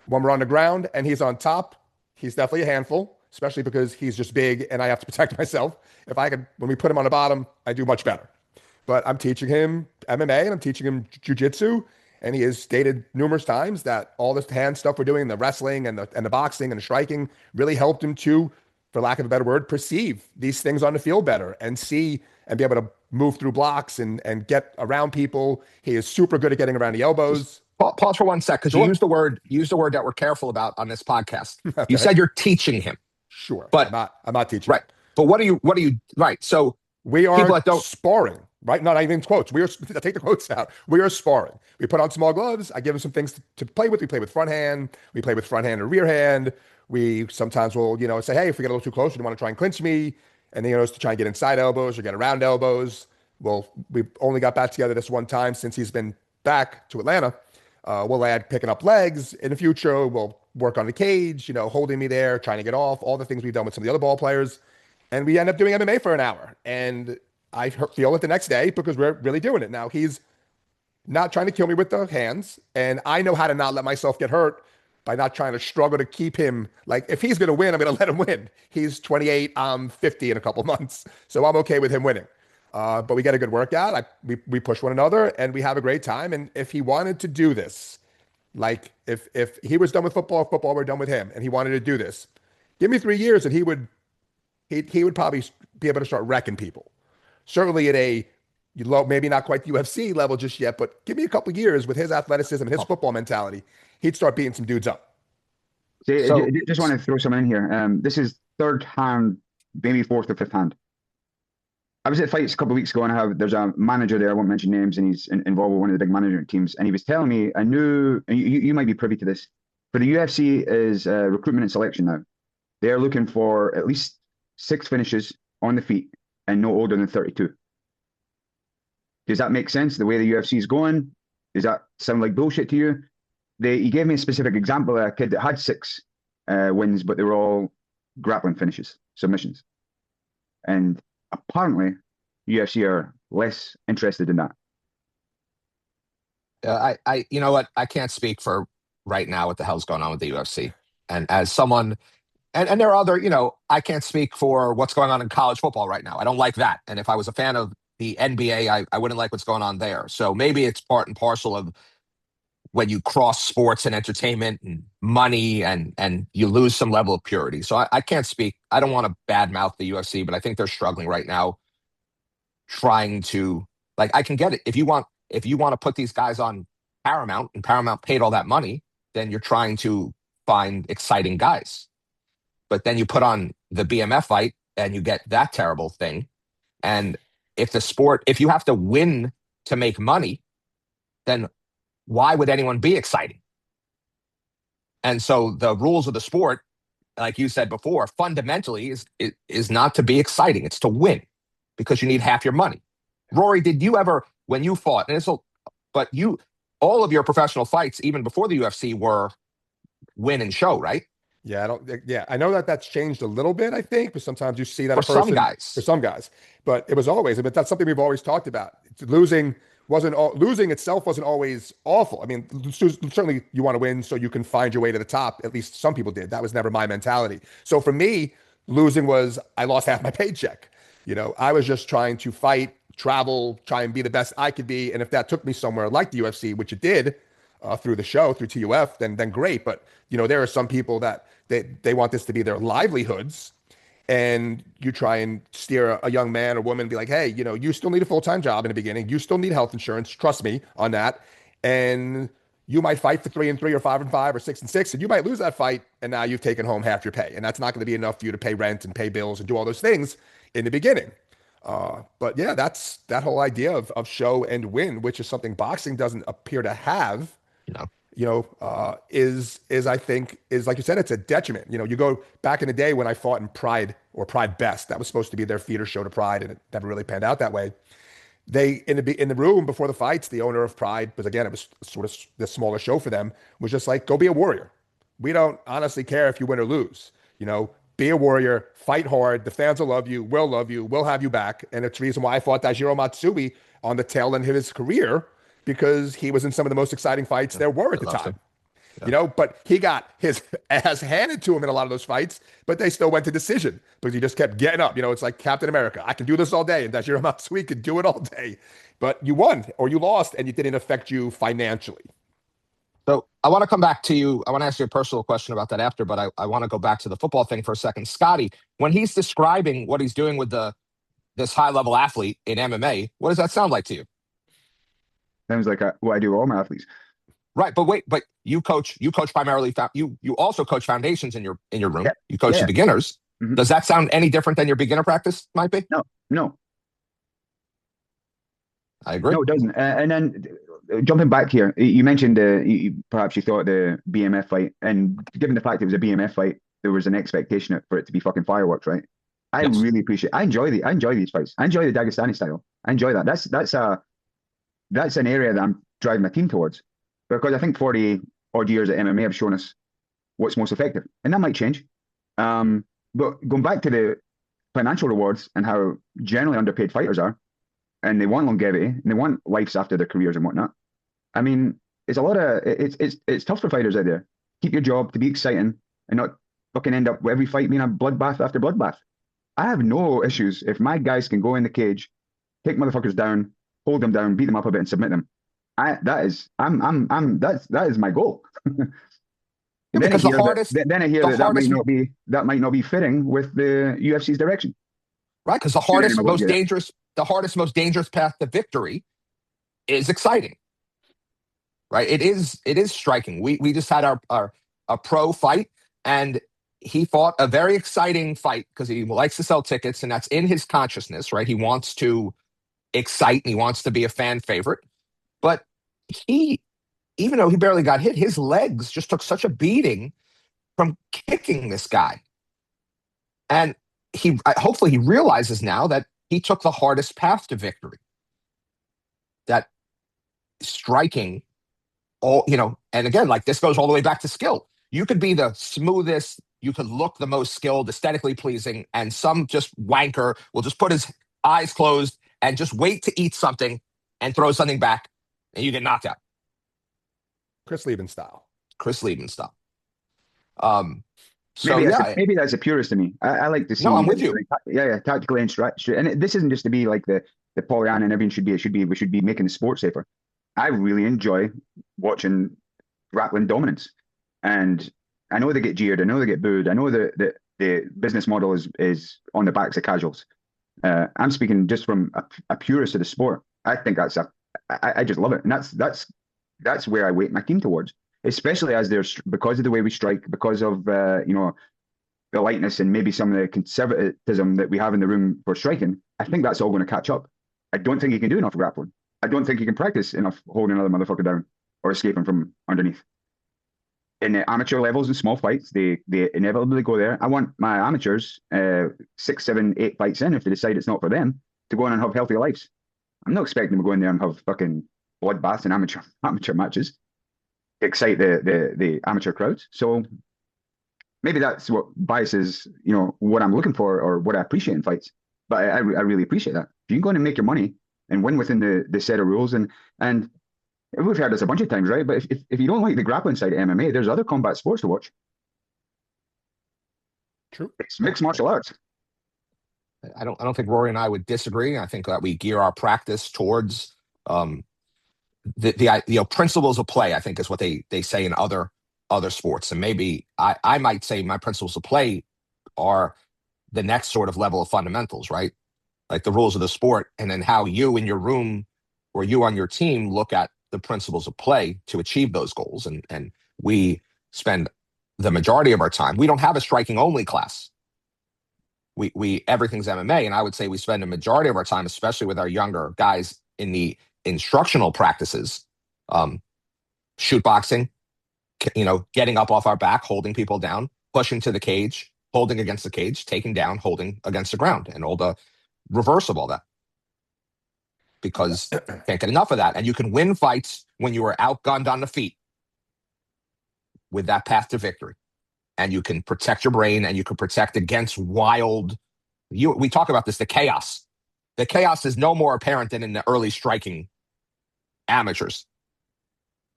When we're on the ground and he's on top, he's definitely a handful, especially because he's just big and I have to protect myself. When we put him on the bottom, I do much better. But I'm teaching him MMA and I'm teaching him jiu-jitsu. And he has stated numerous times that all this hand stuff we're doing, the wrestling and the boxing and the striking, really helped him to, for lack of a better word, perceive these things on the field better and see and be able to move through blocks and get around people. He is super good at getting around the elbows. Pause for 1 sec, because you used the word that we're careful about on this podcast. Okay. You said you're teaching him. Sure, but I'm not teaching. Right, but what are you? Right, so we are sparring. Right, not even quotes. Take the quotes out. We are sparring. We put on small gloves. I give him some things to play with. We play with front hand. We play with front hand and rear hand. We sometimes will, say, hey, if we get a little too close, you want to try and clinch me, and then to try and get inside elbows or get around elbows. Well, we've only got back together this one time since he's been back to Atlanta. We'll add picking up legs in the future. We'll work on the cage, holding me there, trying to get off, all the things we've done with some of the other ball players. And we end up doing MMA for an hour. And I feel it the next day because we're really doing it. Now, he's not trying to kill me with the hands. And I know how to not let myself get hurt by not trying to struggle to keep him. Like, if he's going to win, I'm going to let him win. He's 28, I'm 50 in a couple months. So I'm okay with him winning. But we get a good workout. We push one another and we have a great time. And if he wanted to do this Like if he was done with football, football were done with him, and he wanted to do this, give me 3 years, and he would probably be able to start wrecking people. Certainly at a low, maybe not quite the UFC level just yet, but give me a couple years with his athleticism and his football mentality, he'd start beating some dudes up. See, So just want to throw something in here. This is third hand, maybe fourth or fifth hand. I was at fights a couple of weeks ago, and there's a manager there. I won't mention names, and he's involved with one of the big management teams. And he was telling me, I knew, and you might be privy to this, for the UFC is recruitment and selection now. They're looking for at least 6 finishes on the feet and no older than 32. Does that make sense? The way the UFC is going, does that sound like bullshit to you? He gave me a specific example of a kid that had 6 wins, but they were all grappling finishes, submissions. And apparently, UFC are less interested in that. you know what? I can't speak for right now what the hell's going on with the UFC. And as someone, and there are other, I can't speak for what's going on in college football right now. I don't like that. And if I was a fan of the NBA, I wouldn't like what's going on there. So maybe it's part and parcel of when you cross sports and entertainment and money and you lose some level of purity. So I can't speak. I don't want to badmouth the UFC, but I think they're struggling right now trying to, like, I can get it. If you want to put these guys on Paramount and Paramount paid all that money, then you're trying to find exciting guys. But then you put on the BMF fight and you get that terrible thing. And if you have to win to make money, then why would anyone be exciting? And so the rules of the sport, like you said before, fundamentally is not to be exciting. It's to win because you need half your money. Rory, did you ever, when you fought, all of your professional fights, even before the UFC, were win and show, right? Yeah, I know that that's changed a little bit, I think, but sometimes you see that For some guys. But it was always, but that's something we've always talked about. Losing itself wasn't always awful. I mean, certainly you want to win so you can find your way to the top. At least some people did. That was never my mentality. So for me, losing was I lost half my paycheck. I was just trying to fight, travel, try and be the best I could be. And if that took me somewhere like the UFC, which it did, through the show, through TUF, then great. But there are some people that they want this to be their livelihoods, and you try and steer a young man or woman, and be like, hey, you still need a full-time job in the beginning. You still need health insurance. Trust me on that. And you might fight for 3-3 or 5-5 or 6-6, and you might lose that fight, and now you've taken home half your pay, and that's not going to be enough for you to pay rent and pay bills and do all those things in the beginning. But yeah, that's that whole idea of show and win, which is something boxing doesn't appear to have. Is I think is like you said, it's a detriment. You go back in the day when I fought in Pride or Pride Best, that was supposed to be their feeder show to Pride, and it never really panned out that way. They in the room before the fights, the owner of Pride, because again, it was sort of the smaller show for them, was just like, go be a warrior. We don't honestly care if you win or lose. Be a warrior, fight hard. The fans will love you, we'll have you back. And it's the reason why I fought Daijiro Matsui on the tail end of his career, because he was in some of the most exciting fights there were at the time. Yeah. But he got his ass handed to him in a lot of those fights, but they still went to decision because he just kept getting up. It's like Captain America. I can do this all day, and Daijiro Matsui could do it all day. But you won or you lost, and it didn't affect you financially. So I want to come back to you. I want to ask you a personal question about that after, but I want to go back to the football thing for a second. Scotty, when he's describing what he's doing with this high-level athlete in MMA, what does that sound like to you? Sounds like what I do with all my athletes. Right, but you coach primarily. You also coach foundations in your room. Yeah. You coach the beginners. Mm-hmm. Does that sound any different than your beginner practice might be? No. I agree. No, it doesn't. And then jumping back here, you mentioned perhaps you thought the BMF fight, and given the fact it was a BMF fight, there was an expectation for it to be fucking fireworks, right? I really appreciate. I enjoy these fights. I enjoy the Dagestani style. I enjoy that. That's an area that I'm driving my team towards, because I think 40 odd years at MMA have shown us what's most effective, and that might change. But going back to the financial rewards and how generally underpaid fighters are, and they want longevity and they want lives after their careers and whatnot. I mean, it's tough for fighters out there. Keep your job, to be exciting, and not fucking end up with every fight being a bloodbath after bloodbath. I have no issues if my guys can go in the cage, take motherfuckers down, hold them down, beat them up a bit, and submit them. That is my goal. Yeah, Then I because the hear hardest, that might not be fitting with the UFC's direction. right? Because the Shooting him hardest, about most to get it. dangerous, most dangerous path to victory is exciting, right? It is striking. We just had our a pro fight, and he fought a very exciting fight because he likes to sell tickets, and that's in his consciousness, right? He wants to excite and he wants to be a fan favorite. But he, even though he barely got hit, his legs just took such a beating from kicking this guy. And hopefully he realizes now that he took the hardest path to victory. That striking and again, like this goes all the way back to skill. You could be the smoothest, you could look the most skilled, aesthetically pleasing, and some just wanker will just put his eyes closed and just wait to eat something and throw something back, and you get knocked out. Chris Lieben style. Chris Lieben style. So yeah, Maybe that's a purist to me. I like to see. No, I'm with you. Tactically and strategy. And this isn't just to be like the Pollyanna and everything should be. We should be making the sport safer. I really enjoy watching grappling dominance, and I know they get jeered. I know they get booed. I know that the business model is on the backs of casuals. I'm speaking just from a purist of the sport. I think I just love it, and that's where I weight my team towards. Especially as there's because of the way we strike, because of the lightness and maybe some of the conservatism that we have in the room for striking. I think that's all going to catch up. I don't think you can do enough grappling. I don't think you can practice enough holding another motherfucker down or escaping from underneath. In the amateur levels and small fights, they inevitably go there. I want my amateurs 6, 7, 8 fights in, if they decide it's not for them, to go in and have healthy lives. I'm not expecting them to go in there and have fucking bloodbaths and amateur matches. Excite the amateur crowds. So maybe that's what biases, what I'm looking for or what I appreciate in fights. But I really appreciate that. If you can go in and make your money and win within the set of rules, and we've heard this a bunch of times, right? But if you don't like the grappling side of MMA, there's other combat sports to watch. True. It's mixed martial arts. I don't think Rory and I would disagree. I think that we gear our practice towards the principles of play. I think is what they say in other sports, and maybe I might say my principles of play are the next sort of level of fundamentals, right? Like the rules of the sport, and then how you in your room or you on your team look at the principles of play to achieve those goals. And we spend the majority of our time. We don't have a striking only class. We everything's MMA, and I would say we spend a majority of our time, especially with our younger guys, in the instructional practices, shoot boxing, getting up off our back, holding people down, pushing to the cage, holding against the cage, taking down, holding against the ground, and all the reverse of all that. Because can't get enough of that. And you can win fights when you are outgunned on the feet with that path to victory. And you can protect your brain, and you can protect against we talk about this, the chaos. The chaos is no more apparent than in the early striking amateurs.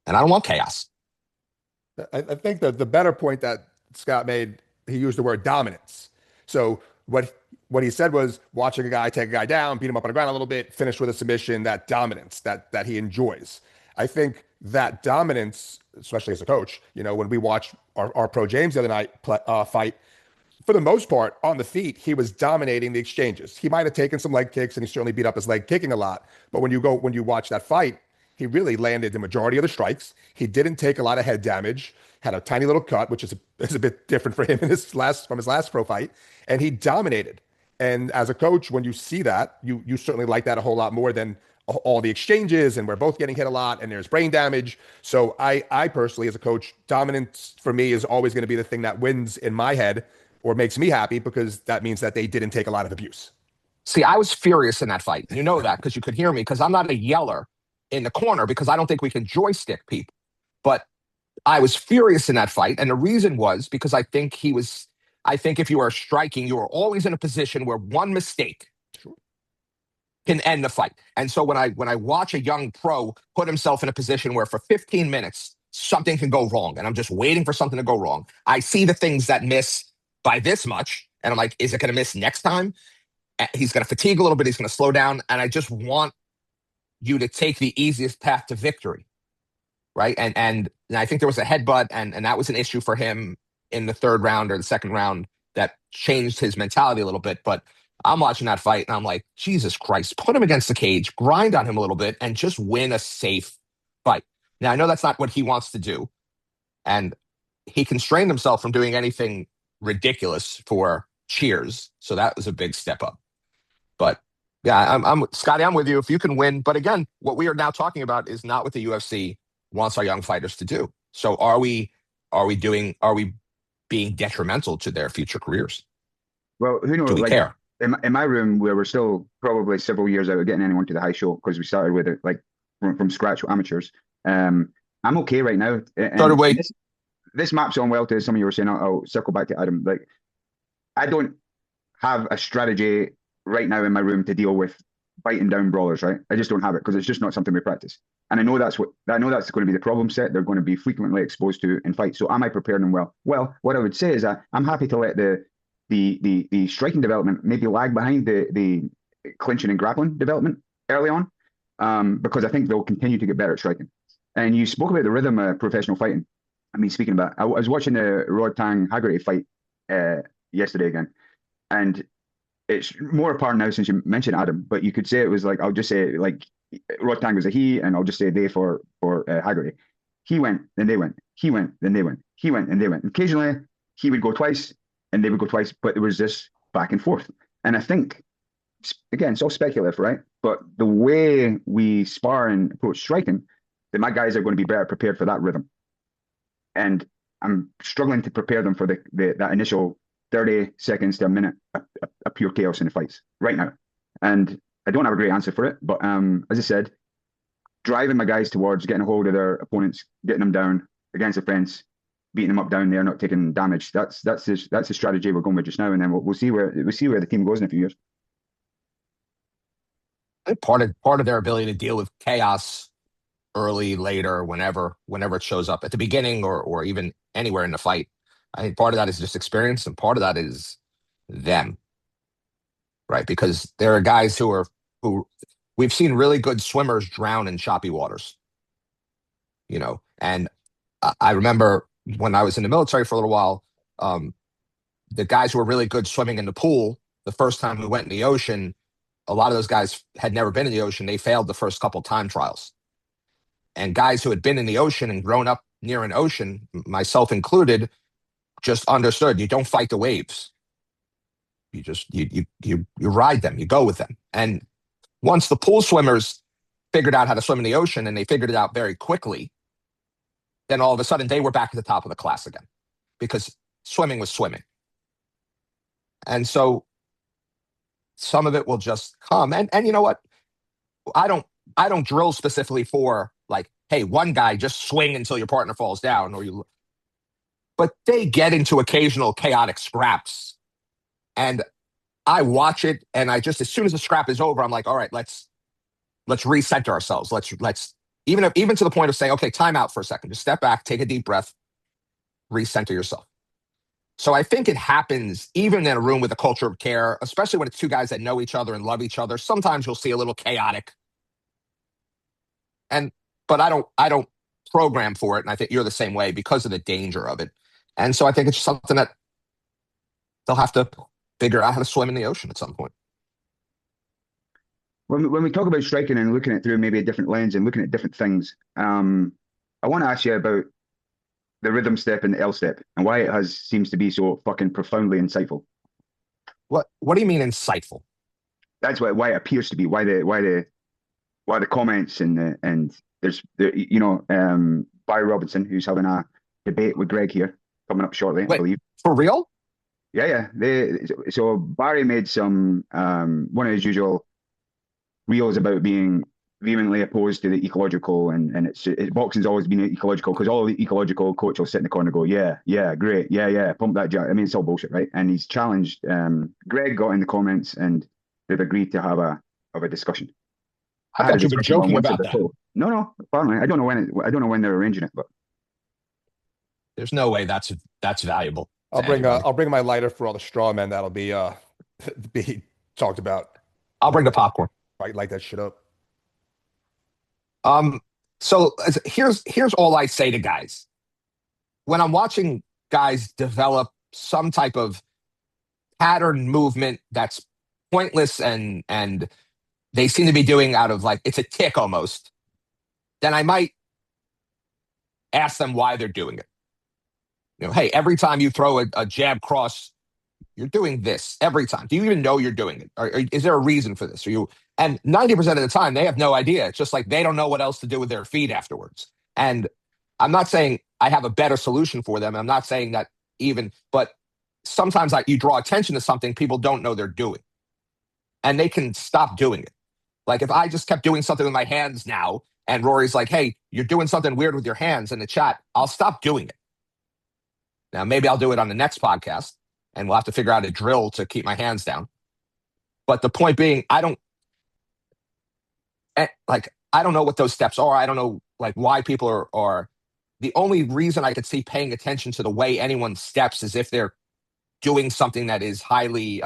And I don't want chaos. I think the better point that Scott made, he used the word dominance. So what he said was watching a guy take a guy down, beat him up on the ground a little bit, finish with a submission, that dominance that he enjoys. I think that dominance, especially as a coach, when we watched our pro James the other night fight, for the most part, on the feet, he was dominating the exchanges. He might have taken some leg kicks, and he certainly beat up his leg kicking a lot. But when you watch that fight, he really landed the majority of the strikes. He didn't take a lot of head damage, had a tiny little cut, which is a bit different for him from his last pro fight, and he dominated. And as a coach, when you see that, you certainly like that a whole lot more than all the exchanges, and we're both getting hit a lot, and there's brain damage. So I personally, as a coach, dominance for me is always going to be the thing that wins in my head or makes me happy, because that means that they didn't take a lot of abuse. See, I was furious in that fight. You know that because you could hear me, because I'm not a yeller in the corner, because I don't think we can joystick people. But I was furious in that fight. And the reason was because I think if you are striking, you are always in a position where one mistake can end the fight. And so when I watch a young pro put himself in a position where for 15 minutes, something can go wrong, and I'm just waiting for something to go wrong, I see the things that miss by this much. And I'm like, is it going to miss next time? He's going to fatigue a little bit. He's going to slow down. And I just want you to take the easiest path to victory, right? And I think there was a headbutt, and that was an issue for him in the third round or the second round that changed his mentality a little bit. But I'm watching that fight, and I'm like, Jesus Christ, put him against the cage, grind on him a little bit, and just win a safe fight. Now, I know that's not what he wants to do, and he constrained himself from doing anything ridiculous for cheers. So that was a big step up. But yeah, I'm Scotty, I'm with you. If you can win, but again, what we are now talking about is not what the UFC wants our young fighters to do. So are we being detrimental to their future careers? Well, who knows? Do we Like care? in my room, where we're still probably several years out of getting anyone to the high show because we started with it like from scratch with amateurs. I'm okay right now. Started way. This maps on well to some of you were saying. I'll circle back to Adam. Like, I don't have a strategy right now in my room to deal with biting down brawlers. Right, I just don't have it because it's just not something we practice. And I know that's going to be the problem set they're going to be frequently exposed to in fights. So am I preparing them well? Well, what I would say is that I'm happy to let the striking development maybe lag behind the clinching and grappling development early on, because I think they'll continue to get better at striking. And you spoke about the rhythm of professional fighting. I mean, speaking about, I was watching the Rodtang Haggerty fight yesterday again, and it's more apart now since you mentioned Adam. But you could say it was like, I'll just say like Rodtang was a he, and I'll just say they for Haggerty. He went, then they went. He went, then they went. He went, and they went. Occasionally, he would go twice, and they would go twice, but there was this back and forth. And I think, again, it's all speculative, right? But the way we spar and approach striking, then my guys are going to be better prepared for that rhythm. And I'm struggling to prepare them for that initial 30 seconds to a minute of pure chaos in the fights right now. And I don't have a great answer for it, but as I said, driving my guys towards getting a hold of their opponents, getting them down against the fence, beating them up down there, not taking damage. That's the strategy we're going with just now, and then we'll see where the team goes in a few years. I think part of their ability to deal with chaos early, later, whenever it shows up at the beginning or even anywhere in the fight. I think part of that is just experience, and part of that is them, right? Because there are guys who we've seen really good swimmers drown in choppy waters, and I remember when I was in the military for a little while, the guys who were really good swimming in the pool, the first time we went in the ocean, a lot of those guys had never been in the ocean. They failed the first couple time trials. And guys who had been in the ocean and grown up near an ocean, myself included, just understood you don't fight the waves. You just you ride them, you go with them. And once the pool swimmers figured out how to swim in the ocean, and they figured it out very quickly, then all of a sudden they were back at the top of the class again, because swimming was swimming. And so some of it will just come. And you know what? I don't drill specifically for like, hey, one guy just swing until your partner falls down, but they get into occasional chaotic scraps. And I watch it, and I just, as soon as the scrap is over, I'm like, all right, let's recenter ourselves. Let's even to the point of saying, okay, time out for a second. Just step back, take a deep breath, recenter yourself. So I think it happens even in a room with a culture of care, especially when it's two guys that know each other and love each other. Sometimes you'll see a little chaotic. But I don't program for it, and I think you're the same way because of the danger of it. And so I think it's something that they'll have to figure out how to swim in the ocean at some point. When we talk about striking and looking at it through maybe a different lens and looking at different things, I want to ask you about the rhythm step and the L step and why it seems to be so fucking profoundly insightful. What do you mean insightful? That's why it appears to be, why the comments and there's Barry Robinson, who's having a debate with Greg here coming up shortly, I believe. For real? Yeah. So Barry made some one of his usual reels about being vehemently opposed to the ecological, and boxing's always been ecological because all the ecological coach will sit in the corner and go, yeah, great, yeah, pump that jack. I mean, it's all bullshit, right? And he's challenged. Greg got in the comments and they've agreed to have a discussion. I thought you were joking about that. No, apparently I don't know when they're arranging it, but there's no way that's valuable. I'll bring my lighter for all the straw men that'll be be talked about. I'll bring the popcorn. I light that shit up. So here's all I say to guys. When I'm watching guys develop some type of pattern movement that's pointless and they seem to be doing out of like it's a tick almost, then I might ask them why they're doing it. Hey, every time you throw a jab cross, you're doing this every time. Do you even know you're doing it? Or is there a reason for this? And 90% of the time, they have no idea. It's just like they don't know what else to do with their feet afterwards. And I'm not saying I have a better solution for them. I'm not saying that but sometimes you draw attention to something people don't know they're doing. And they can stop doing it. Like if I just kept doing something with my hands now, and Rory's like, hey, you're doing something weird with your hands in the chat, I'll stop doing it. Now, maybe I'll do it on the next podcast, and we'll have to figure out a drill to keep my hands down. But the point being, I don't know what those steps are. I don't know like why people are the only reason I could see paying attention to the way anyone steps is if they're doing something that is highly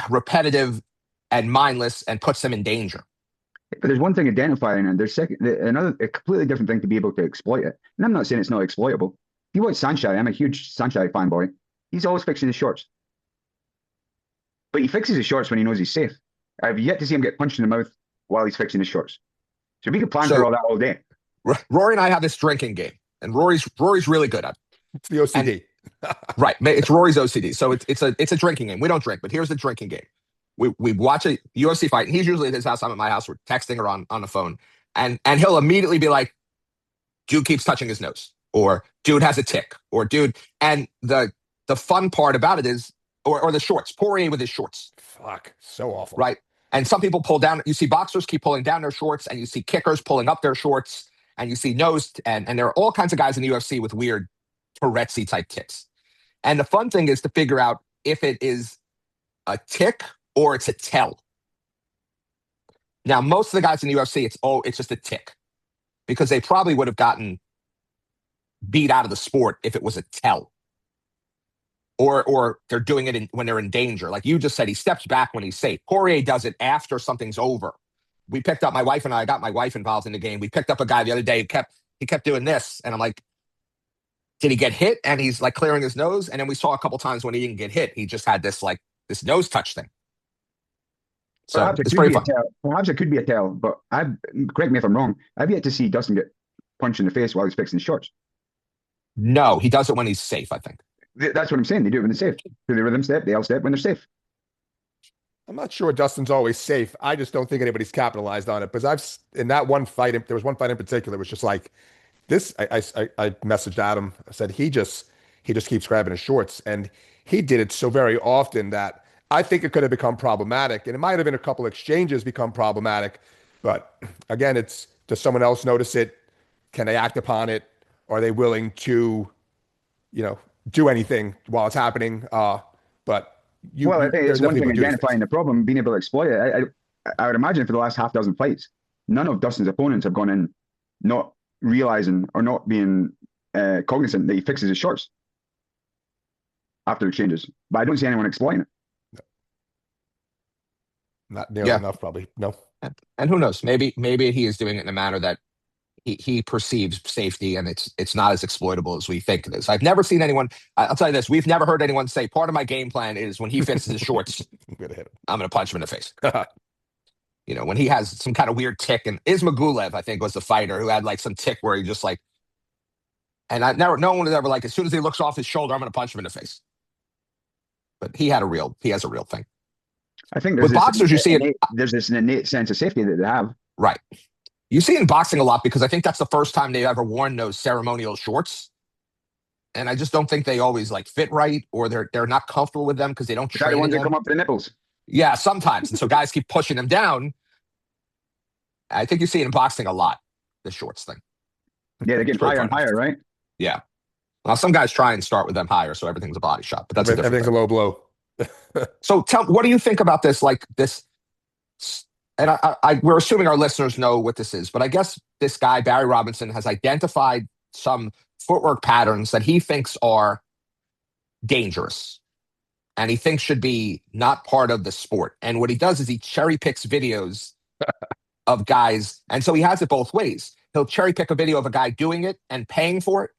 repetitive and mindless and puts them in danger. But there's one thing identifying it. There's a completely different thing to be able to exploit it. And I'm not saying it's not exploitable. If you watch Saenchai, I'm a huge Saenchai fanboy. He's always fixing his shorts. But he fixes his shorts when he knows he's safe. I've yet to see him get punched in the mouth while he's fixing his shorts. So we could plan for all that all day. Rory and I have this drinking game, and Rory's really good at it. It's the OCD. Right. It's Rory's OCD. So it's a drinking game. We don't drink, but here's the drinking game. We watch a UFC fight, and he's usually at his house. I'm at my house. We're texting or on the phone. And he'll immediately be like, dude keeps touching his nose, or dude has a tick, or dude. And the fun part about it is, or the shorts, Poirier with his shorts. Fuck, so awful. Right. And some people pull down, you see boxers keep pulling down their shorts, and you see kickers pulling up their shorts, and you see nose, and there are all kinds of guys in the UFC with weird Tourette's type ticks. And the fun thing is to figure out if it is a tick or it's a tell. Now, most of the guys in the UFC, it's just a tick, because they probably would have gotten beat out of the sport if it was a tell. Or they're doing it when they're in danger. Like you just said, he steps back when he's safe. Poirier does it after something's over. We picked up, my wife and I got my wife involved in the game. We picked up a guy the other day he kept doing this. And I'm like, did he get hit? And he's like clearing his nose. And then we saw a couple times when he didn't get hit, he just had this nose touch thing. So Perhaps it's pretty fun. Perhaps it could be a tell, but correct me if I'm wrong. I've yet to see Dustin get punched in the face while he's fixing his shorts. No, he does it when he's safe, I think. That's what I'm saying. They do it when they're safe. Do the rhythm step, they all step when they're safe. I'm not sure Dustin's always safe. I just don't think anybody's capitalized on it, because in that one fight, there was one fight in particular, it was just like this. I messaged Adam. I said he just keeps grabbing his shorts, and he did it so very often that I think it could have become problematic, and it might have been a couple exchanges become problematic. But again, does someone else notice it? Can they act upon it? Are they willing to, do anything while it's happening? I think it's one thing identifying the problem, being able to exploit it. I would imagine for the last half dozen fights, none of Dustin's opponents have gone in not realizing or not being cognizant that he fixes his shorts after exchanges. But I don't see anyone exploiting it. No. Not nearly enough, probably. No. And who knows? Maybe he is doing it in a manner that he perceives safety, and it's not as exploitable as we think it is. I've never seen anyone. I'll tell you this: we've never heard anyone say part of my game plan is when he fixes his shorts, I'm going to punch him in the face. When he has some kind of weird tick, and Ismagulev, I think, was the fighter who had like some tick where he just like, and no one was ever like, as soon as he looks off his shoulder, I'm going to punch him in the face. But he has a real thing. I think with boxers, you see it. There's this innate sense of safety that they have. Right. You see it in boxing a lot, because I think that's the first time they've ever worn those ceremonial shorts. And I just don't think they always like fit right, or they're not comfortable with them because they don't train the ones them. that come up to the nipples. Yeah, sometimes. And so guys keep pushing them down. I think you see it in boxing a lot, the shorts thing. Yeah, they get higher and higher, right? Yeah. Well, some guys try and start with them higher, so everything's a body shot. But that's everything's a low blow. So what do you think about this? Like this, and we're assuming our listeners know what this is, but I guess this guy, Barry Robinson, has identified some footwork patterns that he thinks are dangerous and he thinks should be not part of the sport. And what he does is he cherry picks videos of guys. And so he has it both ways. He'll cherry pick a video of a guy doing it and paying for it.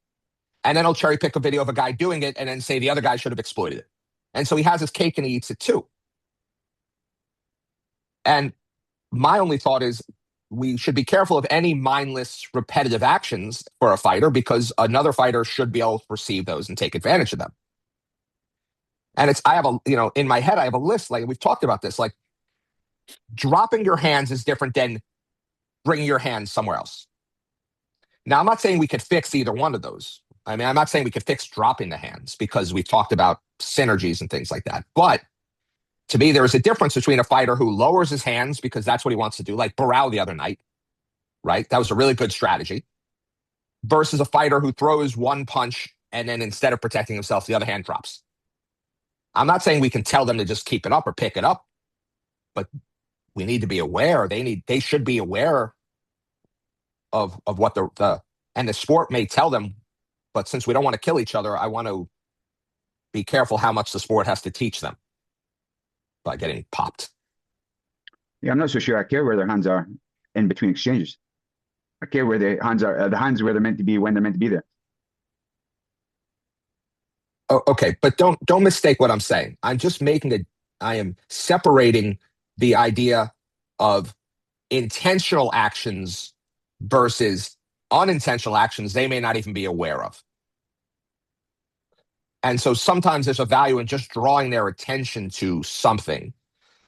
And then he'll cherry pick a video of a guy doing it and then say the other guy should have exploited it. And so he has his cake and he eats it too. And my only thought is we should be careful of any mindless, repetitive actions for a fighter, because another fighter should be able to perceive those and take advantage of them. And I have in my head, I have a list, like we've talked about this, like dropping your hands is different than bringing your hands somewhere else. Now, I'm not saying we could fix either one of those. I mean, I'm not saying we could fix dropping the hands, because we've talked about synergies and things like that. But to me, there is a difference between a fighter who lowers his hands because that's what he wants to do, like Barao the other night, right? That was a really good strategy, versus a fighter who throws one punch and then instead of protecting himself, the other hand drops. I'm not saying we can tell them to just keep it up or pick it up, but we need to be aware. They should be aware of what and the sport may tell them, but since we don't want to kill each other, I want to be careful how much the sport has to teach them by getting popped. Yeah, I'm not so sure I care where their hands are in between exchanges. I care where the hands are. The hands where they're meant to be when they're meant to be there. Oh, okay, but don't mistake what I'm saying. I'm just I am separating the idea of intentional actions versus unintentional actions they may not even be aware of. And so sometimes there's a value in just drawing their attention to something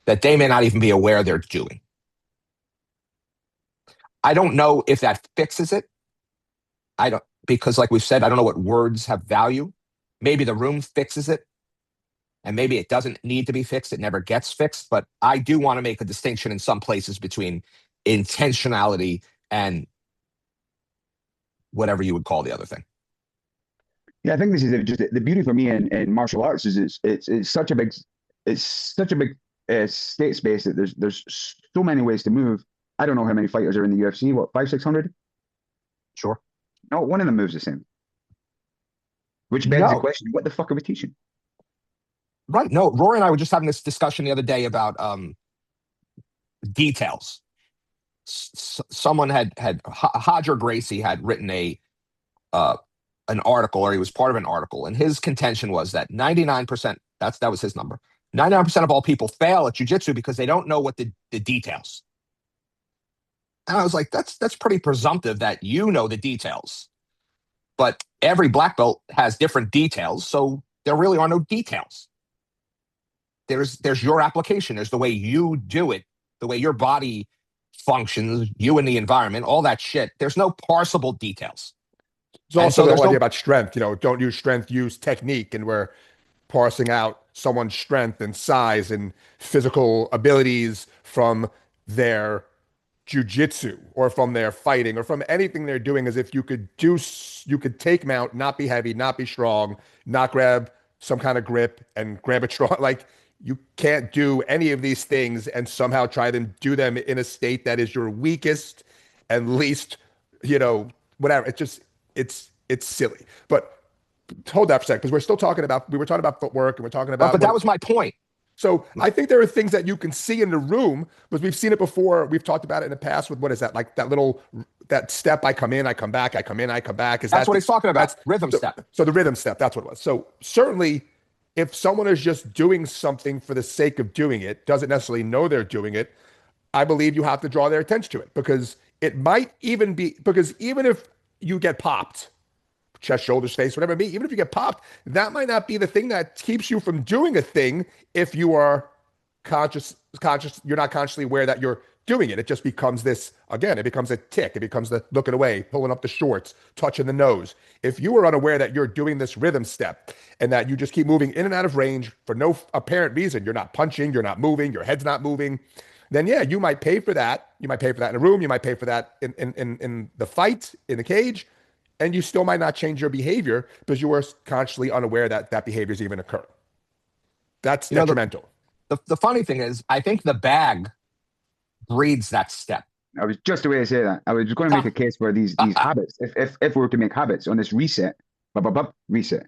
that they may not even be aware they're doing. I don't know if that fixes it. Because like we've said, I don't know what words have value. Maybe the room fixes it, and maybe it doesn't need to be fixed. It never gets fixed. But I do want to make a distinction in some places between intentionality and whatever you would call the other thing. Yeah, I think this is just the beauty for me in martial arts is it's such a big state space that there's so many ways to move. I don't know how many fighters are in the UFC. What, 500-600? Sure. No, one of them moves the same. Which begs the question: what the fuck are we teaching? Right. No, Rory and I were just having this discussion the other day about details. Someone had Hodger Gracie had written an article, or he was part of an article, and his contention was that 99%, that was his number, 99% of all people fail at jiu-jitsu because they don't know what the details. And I was like, that's pretty presumptive that you know the details. But every black belt has different details, so there really are no details. There's your application. There's the way you do it, the way your body functions, you and the environment, all that shit. There's no parsable details. It's also the whole idea about strength. Don't use strength, use technique. And we're parsing out someone's strength and size and physical abilities from their jiu-jitsu or from their fighting or from anything they're doing, as if you could take mount, not be heavy, not be strong, not grab some kind of grip and grab it strong. Like, you can't do any of these things and somehow try to do them in a state that is your weakest and least, whatever. It's silly. But hold that for a second, because we were talking about footwork, and we're talking about. But that was my point. So I think there are things that you can see in the room, because we've seen it before. We've talked about it in the past with, what is that? Like that step, I come in, I come back, I come in, I come back. That's what he's talking about. Rhythm step. So the rhythm step, that's what it was. So certainly, if someone is just doing something for the sake of doing it, doesn't necessarily know they're doing it, I believe you have to draw their attention to it, because it might even be, because even if you get popped, chest, shoulders, face, whatever it may be, even if you get popped, that might not be the thing that keeps you from doing a thing if you are conscious, you're not consciously aware that you're doing it. It just becomes this, again, it becomes a tick. It becomes the looking away, pulling up the shorts, touching the nose. If you are unaware that you're doing this rhythm step and that you just keep moving in and out of range for no apparent reason, you're not punching, you're not moving, your head's not moving, then yeah, you might pay for that. You might pay for that in a room. You might pay for that in the fight, in the cage, and you still might not change your behavior because you are consciously unaware that that behavior is even occurring. That's detrimental. The funny thing is, I think the bag breeds that step. I was just the way to say that. I was just going to make a case where these habits, if we were to make habits on this reset, reset,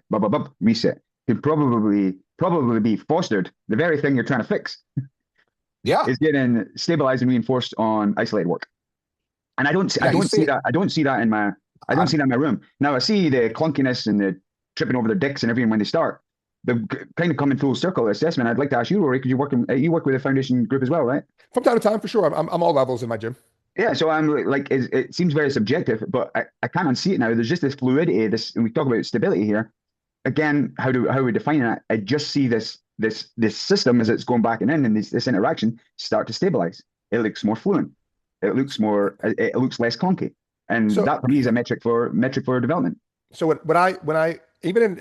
reset, could probably be fostered, the very thing you're trying to fix. Yeah. is getting stabilized and reinforced on isolated work. And I don't Yeah, you see see it. that. I don't see that in my room. Now I see the clunkiness and the tripping over their dicks and everything when they start. The kind of coming full circle assessment. I'd like to ask you, Rory, because you work with a foundation group as well, right? From time to time, for sure. I'm all levels in my gym. Yeah, so I'm like, it seems very subjective, but I can't unsee it now. There's just this fluidity, this, and we talk about stability here. Again, how we define that? I just see this system as it's going back and in, and this interaction start to stabilize. It looks more fluent. It looks less clunky, and So that for me is a metric for development. So when I even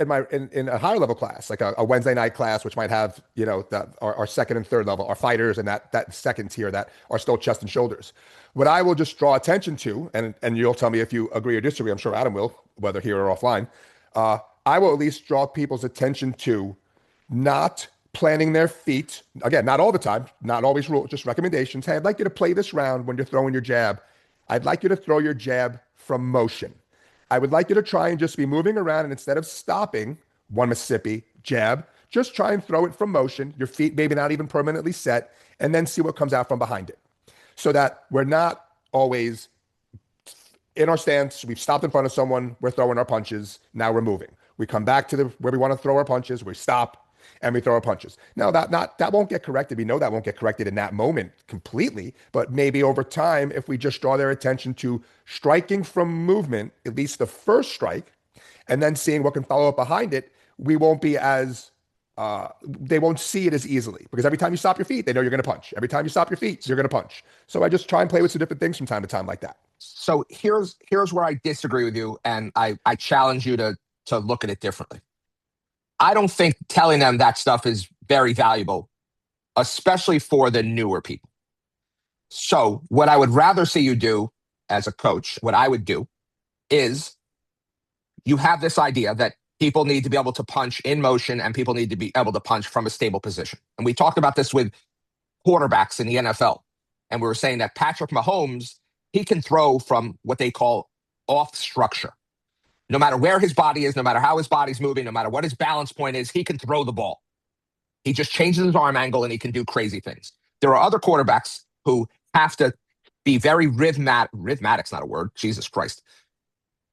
in a higher level class, like a Wednesday night class, which might have, you know, our second and third level, our fighters and that second tier that are still chest and shoulders, what I will just draw attention to, and you'll tell me if you agree or disagree. I'm sure Adam will, whether here or offline. I will at least draw people's attention to not planting their feet. Again, not all the time, not always rule, just recommendations. Hey, I'd like you to play this round when you're throwing your jab. I'd like you to throw your jab from motion. I would like you to try and just be moving around, and instead of stopping one Mississippi jab, just try and throw it from motion, your feet maybe not even permanently set, and then see what comes out from behind it. So that we're not always in our stance, we've stopped in front of someone, we're throwing our punches, now we're moving. We come back to where we want to throw our punches, we stop, and we throw our punches. Now that won't get corrected. We know that won't get corrected in that moment completely, but maybe over time, if we just draw their attention to striking from movement, at least the first strike, and then seeing what can follow up behind it, we won't be as they won't see it as easily, because every time you stop your feet, they know you're going to punch. Every time you stop your feet, you're going to punch. So I just try and play with some different things from time to time like that. So here's where I disagree with you, and I challenge you to look at it differently. I don't think telling them that stuff is very valuable, especially for the newer people. So what I would rather see you do as a coach, what I would do is you have this idea that people need to be able to punch in motion and people need to be able to punch from a stable position. And we talked about this with quarterbacks in the NFL. And we were saying that Patrick Mahomes, he can throw from what they call off structure. No matter where his body is, no matter how his body's moving, no matter what his balance point is, he can throw the ball. He just changes his arm angle and he can do crazy things. There are other quarterbacks who have to be very rhythmatic's not a word, Jesus Christ.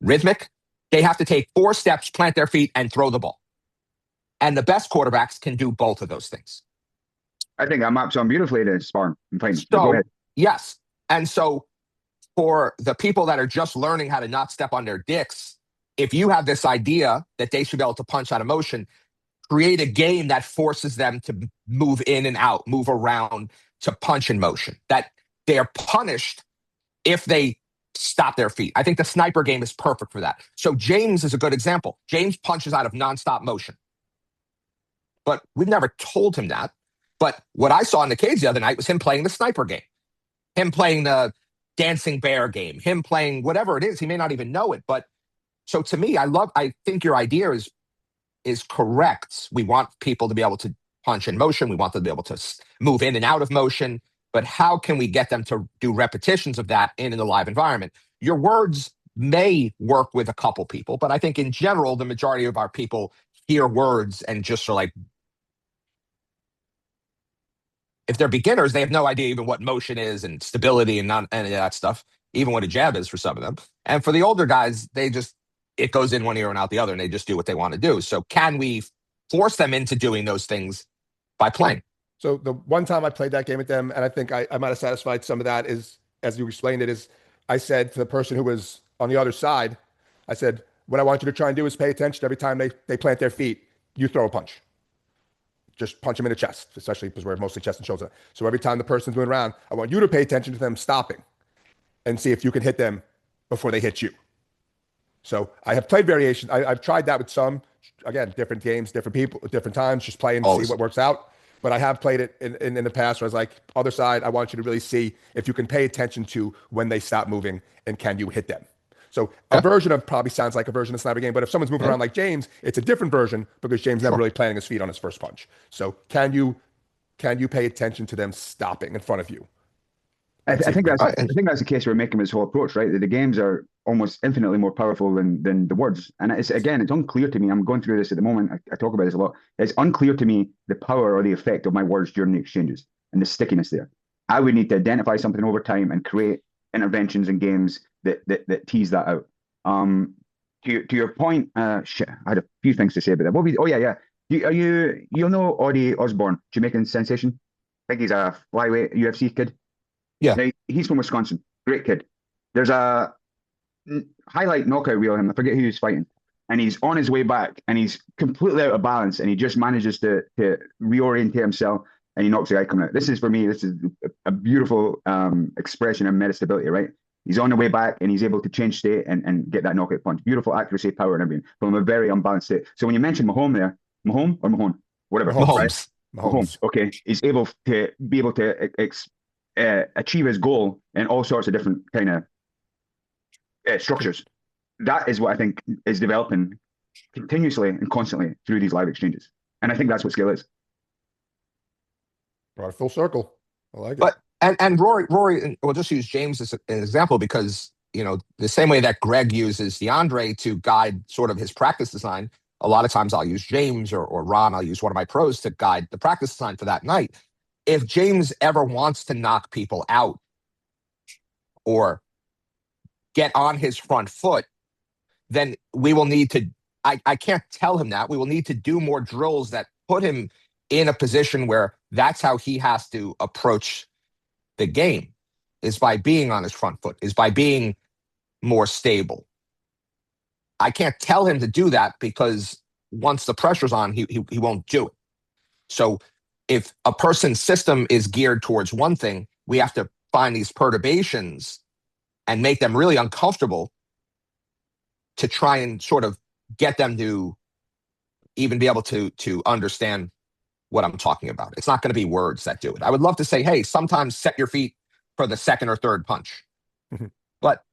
Rhythmic. They have to take 4 steps, plant their feet, and throw the ball. And the best quarterbacks can do both of those things. I think that maps on beautifully to Sparn. Fine. So, Go ahead. yes. And so for the people that are just learning how to not step on their dicks, if you have this idea that they should be able to punch out of motion, create a game that forces them to move in and out, move around, to punch in motion, that they are punished if they stop their feet. I think the sniper game is perfect for that. So James is a good example. James punches out of nonstop motion. But we've never told him that. But what I saw in the cage the other night was him playing the sniper game, him playing the dancing bear game, him playing whatever it is. He may not even know it. But so to me, I think your idea is correct. We want people to be able to punch in motion. We want them to be able to move in and out of motion. But how can we get them to do repetitions of that in a live environment? Your words may work with a couple people, but I think in general, the majority of our people hear words and just are like, if they're beginners, they have no idea even what motion is and stability and not any of that stuff, even what a jab is for some of them. And for the older guys, it goes in one ear and out the other, and they just do what they want to do. So can we force them into doing those things by playing? So the one time I played that game with them, and I think I might have satisfied some of that, is, as you explained it, is I said to the person who was on the other side, I said, what I want you to try and do is pay attention every time they plant their feet, you throw a punch. Just punch them in the chest, especially because we're mostly chest and shoulder. So every time the person's moving around, I want you to pay attention to them stopping and see if you can hit them before they hit you. So I have played variations. I've tried that with some, again, different games, different people, different times, just play and see what works out. But I have played it in the past where I was like, other side, I want you to really see if you can pay attention to when they stop moving and can you hit them. So a version of probably sounds like a version of sniper game, but if someone's moving around like James, it's a different version because James never really planting his feet on his first punch. So can you pay attention to them stopping in front of you? I think that's the case we're making with this whole approach, right? That the games are almost infinitely more powerful than the words. And it's unclear to me. I'm going through this at the moment. I talk about this a lot. It's unclear to me the power or the effect of my words during the exchanges. and the stickiness there. I would need to identify something over time and create interventions and games that tease that out. To your point, shit, I had a few things to say about that. Oh yeah. You'll know Audie Osborne, Jamaican sensation. I think he's a flyweight UFC kid. Yeah. Now, he's from Wisconsin. Great kid. There's a highlight knockout reel of him. I forget who he's fighting. And he's on his way back and he's completely out of balance and he just manages to reorientate himself and he knocks the guy coming out. This is, for me, this is a beautiful expression of metastability, right? He's on the way back and he's able to change state and get that knockout punch. Beautiful accuracy, power, and everything from a very unbalanced state. So when you mentioned Mahone there, Mahone? Whatever. Mahomes. Right? Mahomes. Okay. He's able to achieve his goal in all sorts of different kind of structures. That is what I think is developing continuously and constantly through these live exchanges. And I think that's what skill is. Brought it full circle. I like it. But and Rory, we'll just use James as an example because, you know, the same way that Greg uses DeAndre to guide sort of his practice design, a lot of times I'll use James or Ron, I'll use one of my pros to guide the practice design for that night. If James ever wants to knock people out or get on his front foot, then we will need to, I can't tell him that. We will need to do more drills that put him in a position where that's how he has to approach the game, is by being on his front foot, is by being more stable. I can't tell him to do that because once the pressure's on, he won't do it. So if a person's system is geared towards one thing, we have to find these perturbations and make them really uncomfortable to try and sort of get them to even be able to understand what I'm talking about. It's not going to be words that do it. I would love to say, hey, sometimes set your feet for the second or third punch. Mm-hmm. But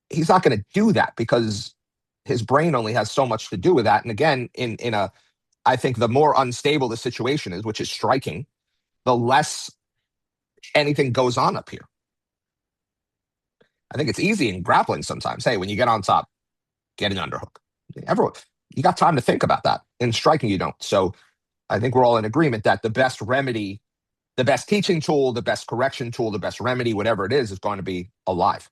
he's not going to do that because his brain only has so much to do with that. And again, I think the more unstable the situation is, which is striking, the less anything goes on up here. I think it's easy in grappling sometimes. Hey, when you get on top, get an underhook. Everyone, you got time to think about that. In striking, you don't. So I think we're all in agreement that the best remedy, the best teaching tool, the best correction tool, the best remedy, whatever it is going to be alive.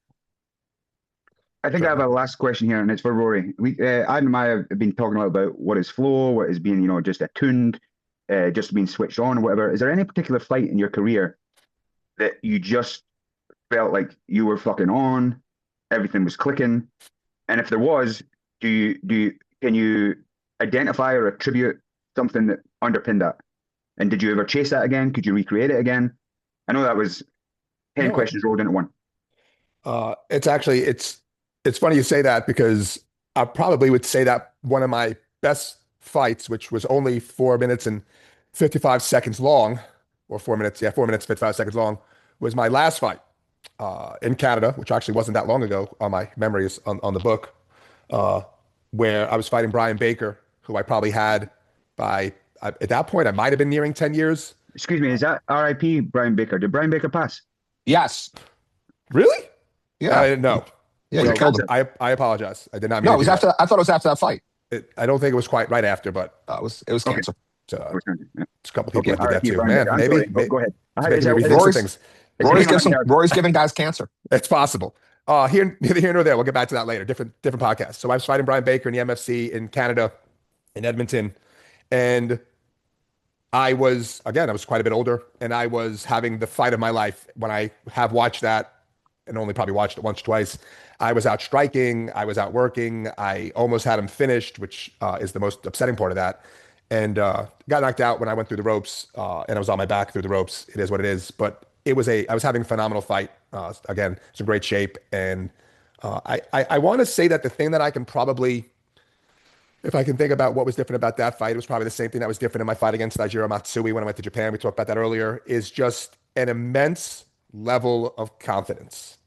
I think I have a last question here, and it's for Rory. Adam and I have been talking about what is flow, what is being, just attuned, just being switched on, or whatever. Is there any particular fight in your career that you just felt like you were fucking on, everything was clicking? And if there was, can you identify or attribute something that underpinned that? And did you ever chase that again? Could you recreate it again? I know that was 10 questions rolled into one. It's funny you say that because I probably would say that one of my best fights, which was only 4 minutes and 55 seconds long, or 4 minutes, 4 minutes, 55 seconds long, was my last fight in Canada, which actually wasn't that long ago on my memories on the book, where I was fighting Brian Baker, who I probably had at that point, I might have been nearing 10 years. Excuse me, is that RIP Brian Baker? Did Brian Baker pass? Yes. Really? Yeah. I didn't know. Yeah, you killed him. I apologize. I did not mean No, it was after. I thought it was after that fight. I don't think it was quite right after, but it was cancer. So it's a couple people Okay, that did that too. Brian Man, Baker. maybe Go ahead. Rory's giving guys cancer. It's possible. Here nor there. We'll get back to that later. Different podcasts. So I was fighting Brian Baker in the MFC in Canada, in Edmonton, and I was quite a bit older, and I was having the fight of my life. When I have watched that, and only probably watched it once, twice, I was out striking, I was out working, I almost had him finished, which is the most upsetting part of that, and got knocked out when I went through the ropes, and I was on my back through the ropes. It is what it is, but I was having a phenomenal fight. Again, it's in great shape, and I want to say that the thing that I can probably, if I can think about what was different about that fight, it was probably the same thing that was different in my fight against Taijiro Matsui when I went to Japan. We talked about that earlier, is just an immense level of confidence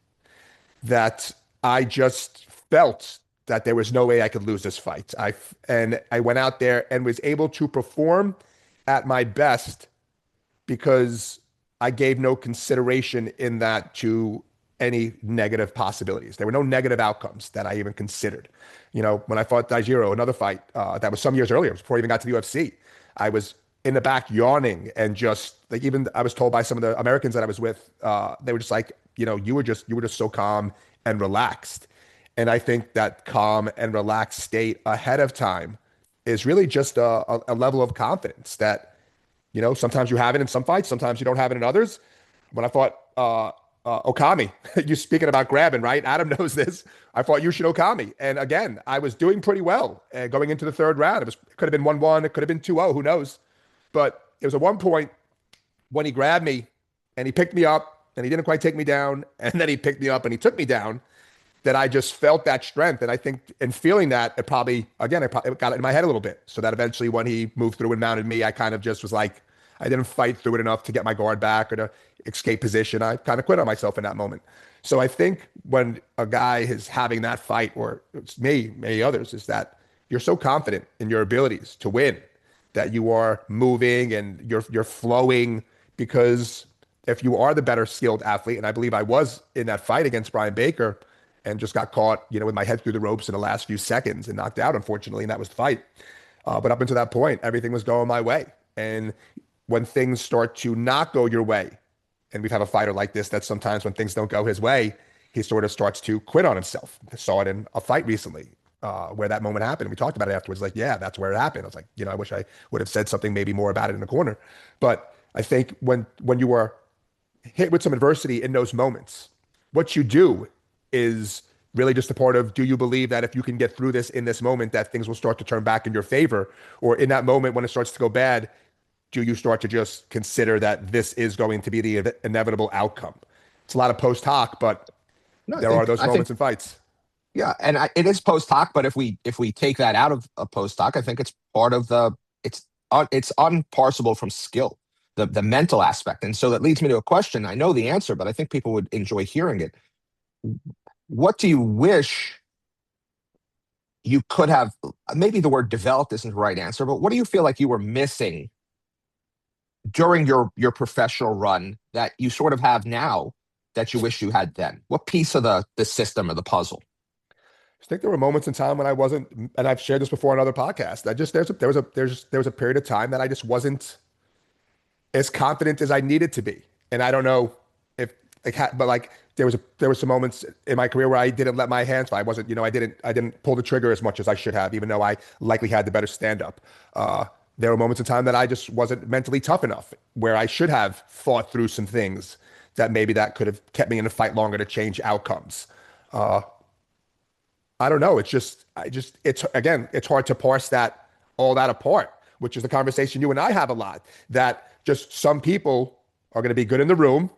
that I just felt that there was no way I could lose this fight. I went out there and was able to perform at my best because I gave no consideration in that to any negative possibilities. There were no negative outcomes that I even considered. When I fought Taijiro, another fight that was some years earlier, before I even got to the UFC, I was in the back yawning and just like, even I was told by some of the Americans that I was with, they were just like, you were just so calm and relaxed. And I think that calm and relaxed state ahead of time is really just a level of confidence that, sometimes you have it in some fights, sometimes you don't have it in others. When I fought Okami, you speaking about grabbing, right? Adam knows this. I fought Yushin Okami. And again, I was doing pretty well going into the third round. It could have been 1-1. It could have been 2-0. Who knows? But it was at one point when he grabbed me and he picked me up and he didn't quite take me down. And then he picked me up and he took me down, that I just felt that strength. And I think in feeling that, it got it in my head a little bit. So that eventually when he moved through and mounted me, I kind of just was like, I didn't fight through it enough to get my guard back or to escape position. I kind of quit on myself in that moment. So I think when a guy is having that fight, or it's me, many others, is that you're so confident in your abilities to win that you are moving and you're flowing, because if you are the better skilled athlete, and I believe I was in that fight against Brian Baker and just got caught, with my head through the ropes in the last few seconds and knocked out, unfortunately, and that was the fight. But up until that point, everything was going my way. And when things start to not go your way, and we've had a fighter like this that sometimes when things don't go his way, he sort of starts to quit on himself. I saw it in a fight recently where that moment happened. We talked about it afterwards. Like, yeah, that's where it happened. I was like, I wish I would have said something maybe more about it in the corner. But I think when you are hit with some adversity in those moments, what you do is really just a part of, do you believe that if you can get through this in this moment, that things will start to turn back in your favor? Or in that moment when it starts to go bad, do you start to just consider that this is going to be the inevitable outcome? It's a lot of post hoc, but there are those moments in fights. Yeah, and it is post hoc, but if we take that out of a post hoc, I think it's part of it's unparsable from skill, the mental aspect. And so that leads me to a question. I know the answer, but I think people would enjoy hearing it. What do you wish you could have, maybe the word developed isn't the right answer, but what do you feel like you were missing during your professional run that you sort of have now that you wish you had then? What piece of the system or the puzzle? I think there were moments in time when I wasn't, and I've shared this before on other podcasts. There was a period of time that I just wasn't as confident as I needed to be. And I don't know if there were some moments in my career where I didn't let my hands fly. I wasn't, I didn't pull the trigger as much as I should have, even though I likely had the better stand up. There were moments in time that I just wasn't mentally tough enough, where I should have fought through some things that maybe that could have kept me in a fight longer to change outcomes. I don't know. It's hard to parse all that apart, which is the conversation you and I have a lot, that just some people are going to be good in the room,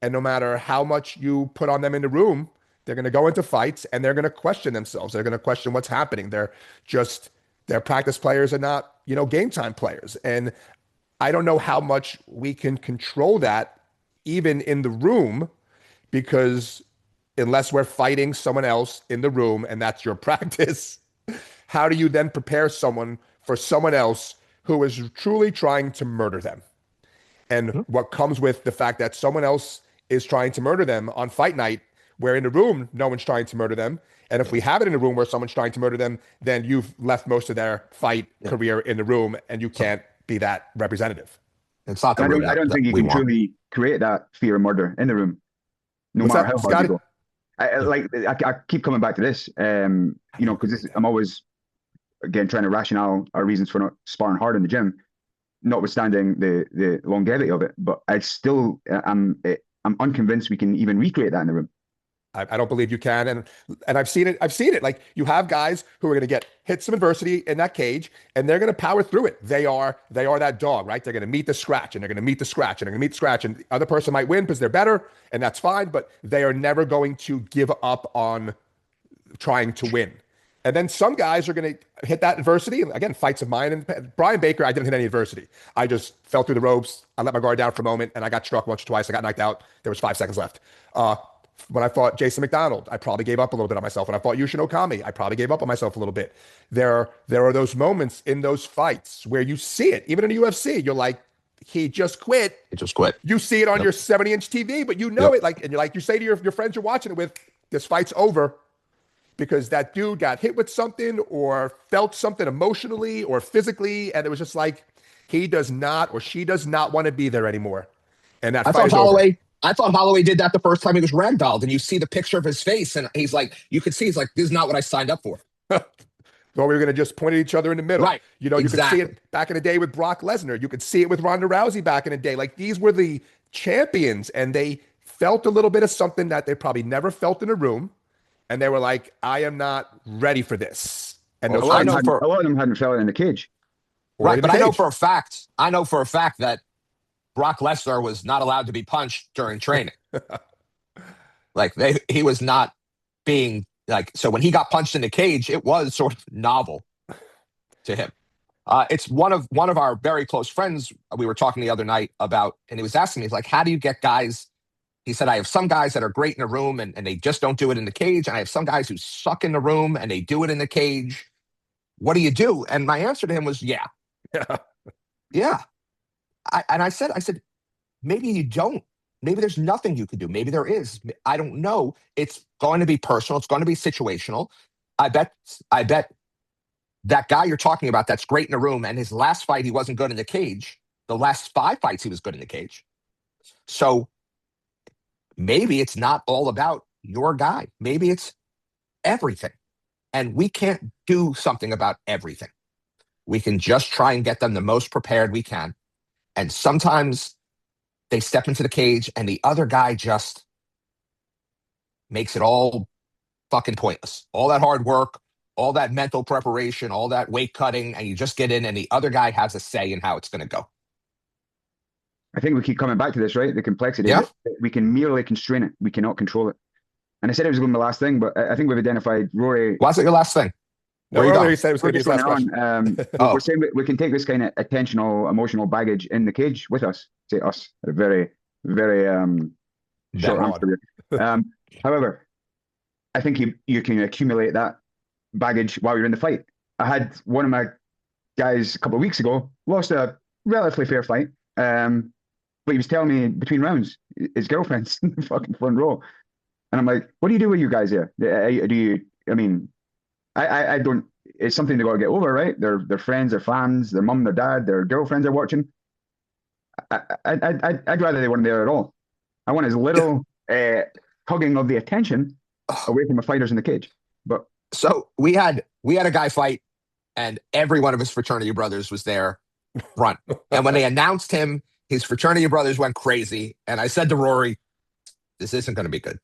and no matter how much you put on them in the room, they're going to go into fights and they're going to question themselves. They're going to question what's happening. They're practice players and not, game time players. And I don't know how much we can control that even in the room, because unless we're fighting someone else in the room and that's your practice, how do you then prepare someone for someone else who is truly trying to murder them? And what comes with the fact that someone else is trying to murder them on fight night, where in the room, no one's trying to murder them. And if we have it in a room where someone's trying to murder them, then you've left most of their fight career in the room, and you can't be that representative. It's not the I room don't that think you we can want. truly create that fear of murder in the room, no What's matter that, how hard you Scotty? go. I keep coming back to this, because I'm always, again, trying to rationale our reasons for not sparring hard in the gym, notwithstanding the longevity of it. But I still, I'm unconvinced we can even recreate that in the room. I don't believe you can. And I've seen it. Like, you have guys who are going to hit some adversity in that cage, and they're going to power through it. They are that dog, right? They're going to meet the scratch, and they're going to meet the scratch, and they're going to meet the scratch. And the other person might win because they're better, and that's fine. But they are never going to give up on trying to win. And then some guys are going to hit that adversity. And again, fights of mine. And Brian Baker, I didn't hit any adversity. I just fell through the ropes. I let my guard down for a moment, and I got struck once or twice. I got knocked out. There was 5 seconds left. When I fought Jason McDonald, I probably gave up a little bit on myself. When I fought Yushin Okami, I probably gave up on myself a little bit. There are those moments in those fights where you see it. Even in the UFC, you're like, he just quit. He just quit. You see it on your 70-inch TV, but you know it. And you say to your friends you're watching it with, this fight's over because that dude got hit with something or felt something emotionally or physically, and it was just like, He does not, or she does not want to be there anymore. And that I fight thought is over. I thought Holloway did that the first time he was ragdolled, and you see the picture of his face, and he's like, you could see he's like, this is not what I signed up for. Or we were going to just point at each other in the middle. Right. You know, you could see Exactly. it back in the day with Brock Lesnar. You could see it with Ronda Rousey back in the day. Like, these were the champions, and they felt a little bit of something that they probably never felt in a room. And they were like, I am not ready for this. And A those lot, I fights know a lot of them hadn't felt it in the cage. were in Right, the but I know cage. for a fact that Brock Lesnar was not allowed to be punched during training. Like he was not being like, so when he got punched in the cage, it was sort of novel to him. It's one of our very close friends we were talking the other night about, and he was asking me, he's like, how do you get guys? He said, I have some guys that are great in the room and they just don't do it in the cage. And I have some guys who suck in the room and they do it in the cage. What do you do? And my answer to him was, yeah. Yeah. I said, maybe you don't. Maybe there's nothing you could do. Maybe there is. I don't know. It's going to be personal. It's going to be situational. I bet that guy you're talking about that's great in the room, and his last fight, he wasn't good in the cage. The last 5 fights, he was good in the cage. So maybe it's not all about your guy. Maybe it's everything. And we can't do something about everything. We can just try and get them the most prepared we can. And sometimes they step into the cage and the other guy just makes it all fucking pointless. All that hard work, all that mental preparation, all that weight cutting, and you just get in and the other guy has a say in how it's going to go. I think we keep coming back to this, right? The complexity. Yeah. Of it. We can merely constrain it. We cannot control it. And I said it was going to be my last thing, but I think we've identified Rory. Why is it your last thing? No, Where you earlier going? he said it was going to be his We're last just question. going Oh. We're saying we can take this kind of attentional, emotional baggage in the cage with us. Say us. A very, very short That answer. However, I think you can accumulate that baggage while you're in the fight. I had one of my guys a couple of weeks ago lost a relatively fair fight, but he was telling me between rounds his girlfriend's in the fucking front row, and I'm like, "What do you do with you guys here? Do you? I mean, I don't. It's something they got to get over, right? They're friends, they're fans, their mum, their dad, their girlfriends are watching. I'd rather they weren't there at all. I want as little tugging of the attention away from the fighters in the cage. But So we had a guy fight, and every one of his fraternity brothers was there front. And when they announced him, his fraternity brothers went crazy. And I said to Rory, this isn't going to be good.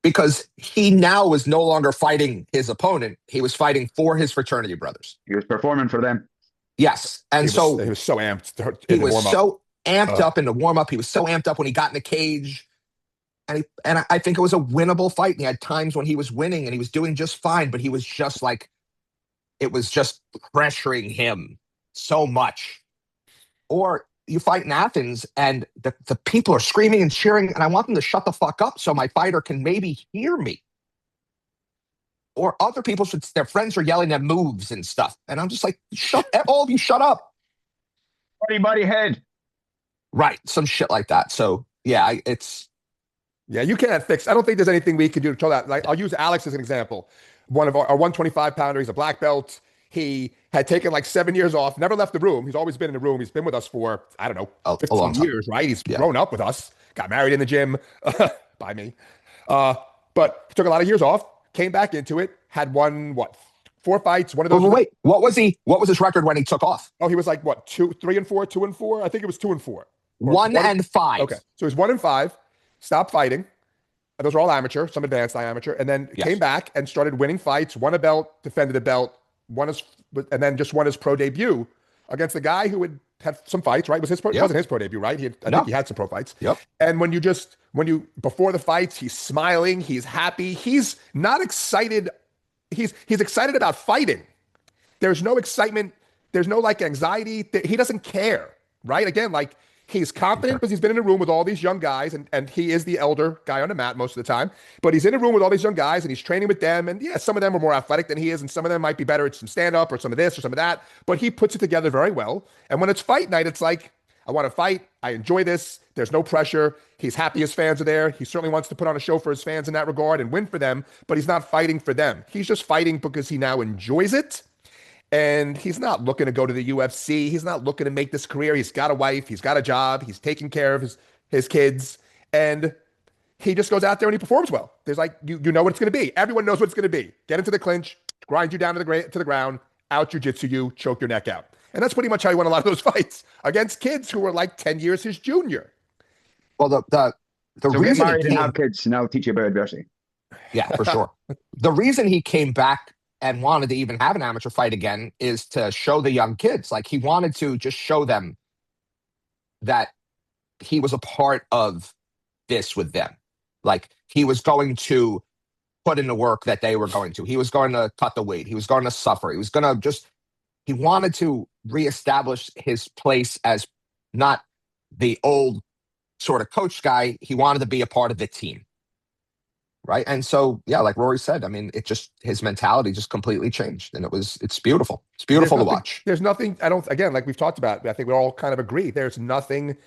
Because he now was no longer fighting his opponent. He was fighting for his fraternity brothers. he was performing for them. Yes. And he was so amped in he the was warm-up. so amped up in the warm-up. He was so amped up when he got in the cage. And I think it was a winnable fight. And he had times when he was winning and he was doing just fine, but he was just like, it was just pressuring him so much. Or you fight in Athens and the people are screaming and cheering, and I want them to shut the fuck up so my fighter can maybe hear me. Or other people their friends are yelling at moves and stuff. And I'm just like, all of you shut up. Buddy head. Right. Some shit like that. So yeah, Yeah, you can't fix. I don't think there's anything we can do to control that. Like, I'll use Alex as an example. One of our 125 pounder. He's a black belt. He had taken like 7 years off, never left the room. He's always been in the room. He's been with us for, I don't know, a 15 long time. years, right? He's grown up with us, got married in the gym by me. But took a lot of years off, came back into it, had won, 4 fights. One of those. Wait, what was his record when he took off? Oh, he was like, 3-4, 2-4? I think it was 2-4. 1 and 5. Okay. So he's 1-5, stopped fighting. Those are all amateur, some advanced amateur, and then came back and started winning fights, won a belt, defended a belt, and then just won his pro debut against a guy who had some fights, right? It wasn't his pro debut, right? I think he had some pro fights. Yep. And before the fights, he's smiling, he's happy, he's not excited. He's excited about fighting. There's no excitement. There's no like anxiety. He doesn't care, right? Again, like, he's confident because he's been in a room with all these young guys, and he is the elder guy on the mat most of the time. But he's in a room with all these young guys, and he's training with them. And yeah, some of them are more athletic than he is, and some of them might be better at some stand-up or some of this or some of that. But he puts it together very well. And when it's fight night, it's like, I want to fight. I enjoy this. There's no pressure. He's happy his fans are there. He certainly wants to put on a show for his fans in that regard and win for them, but he's not fighting for them. He's just fighting because he now enjoys it. and he's not looking to go to the UFC. He's not looking to make this career. He's got a wife. He's got a job. He's taking care of his kids, and he just goes out there and he performs well. There's like you know what it's going to be. Everyone knows what it's going to be. Get into the clinch, grind you down to the ground, out jujitsu you, choke your neck out, and that's pretty much how he won a lot of those fights against kids who were like 10 years his junior. Well, the So get reason married he and came, have kids, and I'll teach you about adversity. yeah, for sure. The reason he came back and wanted to even have an amateur fight again is to show the young kids. Like, he wanted to just show them that he was a part of this with them. Like, he was going to put in the work that they were going to. He was going to cut the weight. He was going to suffer. He was going to just, he wanted to reestablish his place as not the old sort of coach guy. He wanted to be a part of the team. Right. And so, yeah, like Rory said, I mean, it just, his mentality just completely changed. And it's beautiful. It's beautiful to watch. There's nothing, again, like we've talked about, I think we all kind of agree. There's nothing,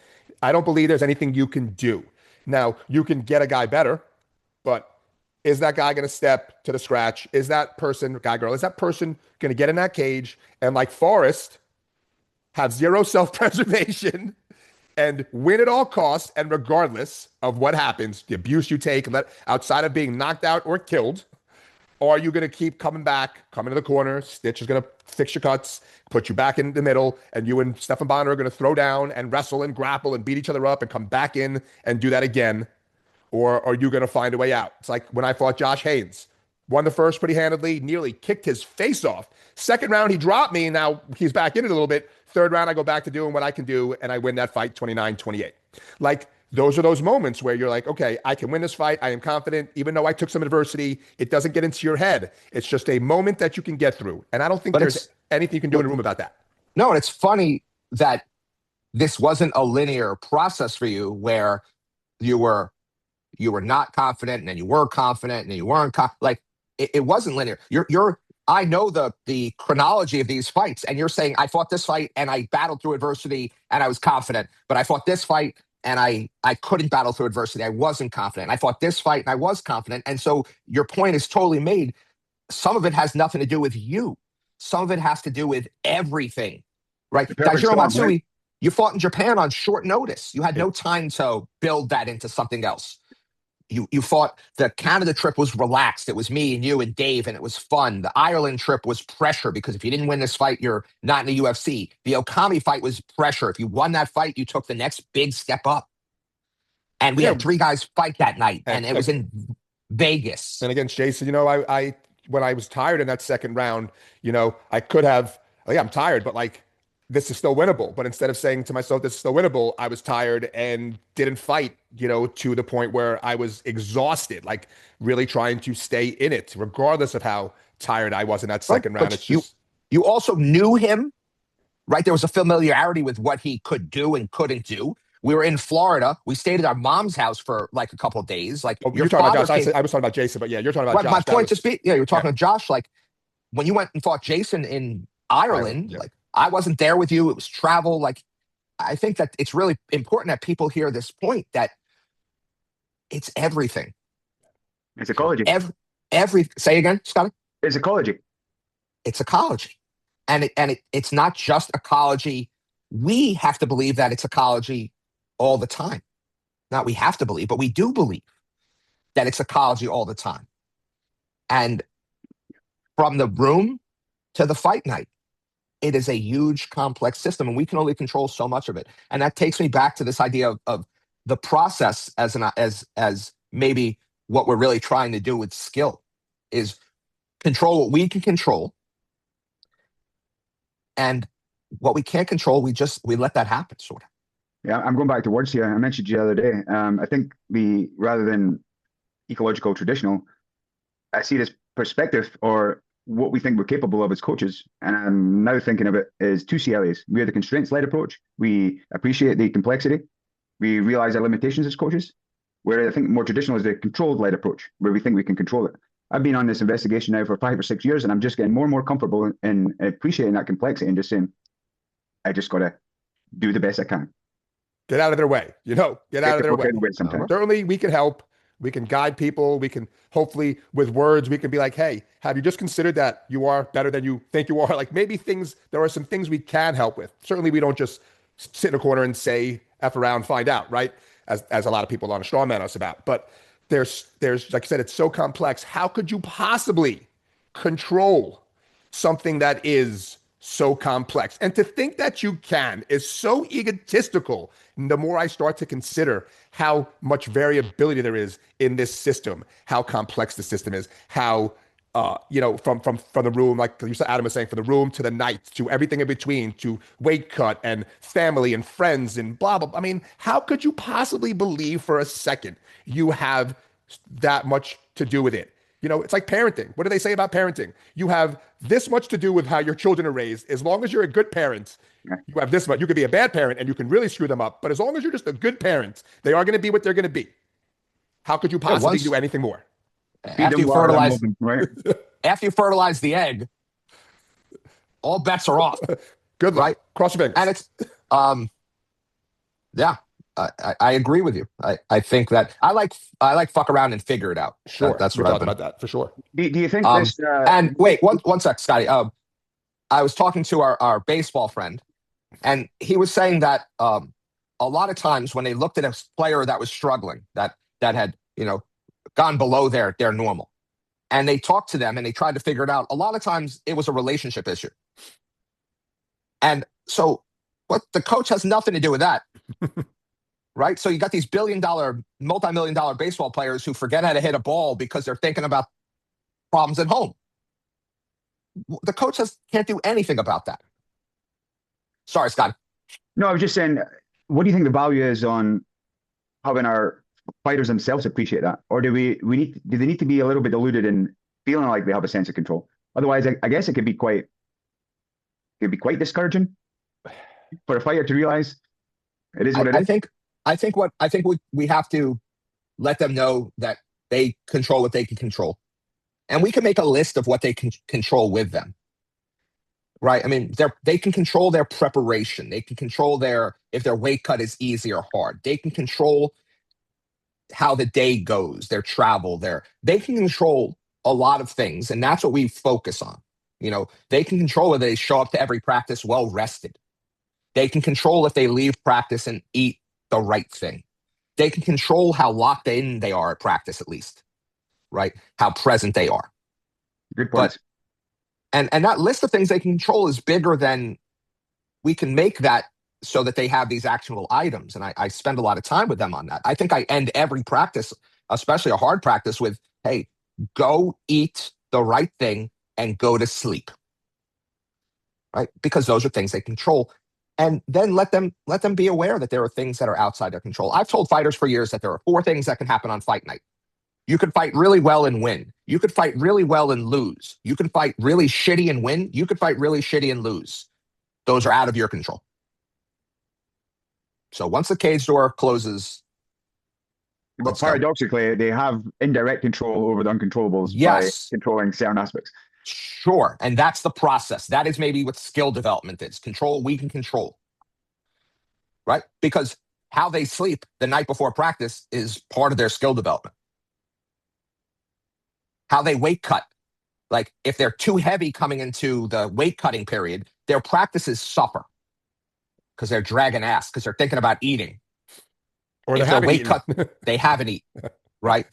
I don't believe there's anything you can do. Now, you can get a guy better, but is that guy going to step to the scratch? Is that person, guy, girl, is that person going to get in that cage and, like Forrest, have zero self-preservation and win at all costs, and regardless of what happens, the abuse you take, outside of being knocked out or killed, or are you going to keep coming back, coming to the corner, Stitch is going to fix your cuts, put you back in the middle, and you and Stefan Bonner are going to throw down and wrestle and grapple and beat each other up and come back in and do that again? Or are you going to find a way out? It's like when I fought Josh Haynes. Won the first pretty handedly, nearly kicked his face off. Second round, he dropped me. Now he's back in it a little bit. Third round, I go back to doing what I can do, and I win that fight 29-28. Like, those are those moments where you're like, okay, I can win this fight. I am confident. Even though I took some adversity, it doesn't get into your head. It's just a moment that you can get through. And I don't think there's anything you can do in a room about that. No, and it's funny that this wasn't a linear process for you where you were not confident, and then you were confident, and then you weren't like it wasn't linear. I know the chronology of these fights, and you're saying I fought this fight and I battled through adversity and I was confident, but I fought this fight and I couldn't battle through adversity. I wasn't confident. I fought this fight and I was confident. And so your point is totally made. Some of it has nothing to do with you. Some of it has to do with everything, right? Daijiro Matsui, you fought in Japan on short notice. You had no time to build that into something else. You fought, the Canada trip was relaxed. It was me and you and Dave, and it was fun. The Ireland trip was pressure because if you didn't win this fight, you're not in the UFC. The Okami fight was pressure. If you won that fight, you took the next big step up. And we had 3 guys fight that night, and it was in Vegas. And against Jason, I when I was tired in that second round, I could have, I'm tired, but like, this is still winnable. But instead of saying to myself, this is still winnable, I was tired and didn't fight, to the point where I was exhausted, like really trying to stay in it, regardless of how tired I was in that second round. It's just, you also knew him, right? There was a familiarity with what he could do and couldn't do. We were in Florida. We stayed at our mom's house for like a couple of days. Like, you're talking about Josh. I was talking about Jason, but yeah, you're talking about Josh. My point you were talking to Josh. Like, when you went and fought Jason in Ireland, like, I wasn't there with you. It was travel. Like, I think that it's really important that people hear this point, that it's everything. It's ecology. Say again, Scotty? It's ecology. It's ecology. And it's not just ecology. We have to believe that it's ecology all the time. Not we have to believe, but we do believe that it's ecology all the time. And from the room to the fight night, it is a huge, complex system, and we can only control so much of it. And that takes me back to this idea of the process as maybe what we're really trying to do with skill is control what we can control, and what we can't control, we let that happen, sort of. Yeah, I'm going back to words here. I mentioned you the other day. I think rather than ecological traditional, I see this perspective, or what we think we're capable of as coaches. And I'm now thinking of it as 2 CLAs. We are the constraints-led approach. We appreciate the complexity. We realize our limitations as coaches. Where I think more traditional is the controlled-led approach, where we think we can control it. I've been on this investigation now for 5 or 6 years, and I'm just getting more and more comfortable in appreciating that complexity and just saying, I just got to do the best I can. Get out of their way, get out of their way. Sometimes. Certainly we can help. We can guide people. We can hopefully with words, we can be like, hey, have you just considered that you are better than you think you are? Like maybe there are some things we can help with. Certainly we don't just sit in a corner and say F around, find out, right? As a lot of people on a straw man us about. But there's like I said, it's so complex. How could you possibly control something that is so complex? And to think that you can is so egotistical. And the more I start to consider how much variability there is in this system, how complex the system is, how from the room, like you said, Adam was saying, from the room to the night to everything in between, to weight cut and family and friends and blah blah. I mean, how could you possibly believe for a second you have that much to do with it? It's like parenting. What do they say about parenting? You have this much to do with how your children are raised. As long as you're a good parent, you have this much. You could be a bad parent and you can really screw them up. But as long as you're just a good parent, they are going to be what they're going to be. How could you possibly do anything more? After you fertilize, right? After you fertilize the egg, all bets are off. Good luck. Right? Cross your fingers. And it's, yeah, I agree with you. I think that I like fuck around and figure it out. Sure, that's we what talked about that for sure. Do you think this? And wait, one sec, Scotty. I was talking to our baseball friend, and he was saying that a lot of times when they looked at a player that was struggling, that had gone below their normal, and they talked to them and they tried to figure it out, a lot of times it was a relationship issue. And so what the coach has nothing to do with that. Right? So you got these billion-dollar, multi-million-dollar baseball players who forget how to hit a ball because they're thinking about problems at home. The coach can't do anything about that. Sorry, Scott. No, I was just saying, what do you think the value is on having our fighters themselves appreciate that? Or do they need to be a little bit deluded in feeling like they have a sense of control? Otherwise, I guess it could be quite discouraging for a fighter to realize it is what it is. I think we have to let them know that they control what they can control. And we can make a list of what they can control with them. Right? I mean, they can control their preparation. They can control if their weight cut is easy or hard. They can control how the day goes, their travel, they can control a lot of things. And that's what we focus on. They can control whether they show up to every practice well rested. They can control if they leave practice and eat the right thing. They can control how locked in they are at practice, at least, right? How present they are. Good point. And that list of things they can control is bigger than we can make that so that they have these actionable items. And I spend a lot of time with them on that. I think I end every practice, especially a hard practice, with, hey, go eat the right thing and go to sleep. Right? Because those are things they control. And then let them be aware that there are things that are outside their control. I've told fighters for years that there are 4 things that can happen on fight night. You could fight really well and win. You could fight really well and lose. You could fight really shitty and win. You could fight really shitty and lose. Those are out of your control. So once the cage door closes. But paradoxically, they have indirect control over the uncontrollables by controlling certain aspects. Sure. And that's the process. That is maybe what skill development is. Control, we can control. Right? Because how they sleep the night before practice is part of their skill development. How they weight cut. Like if they're too heavy coming into the weight cutting period, their practices suffer because they're dragging ass, because they're thinking about eating. Or if they weight cut, they haven't eaten. Right?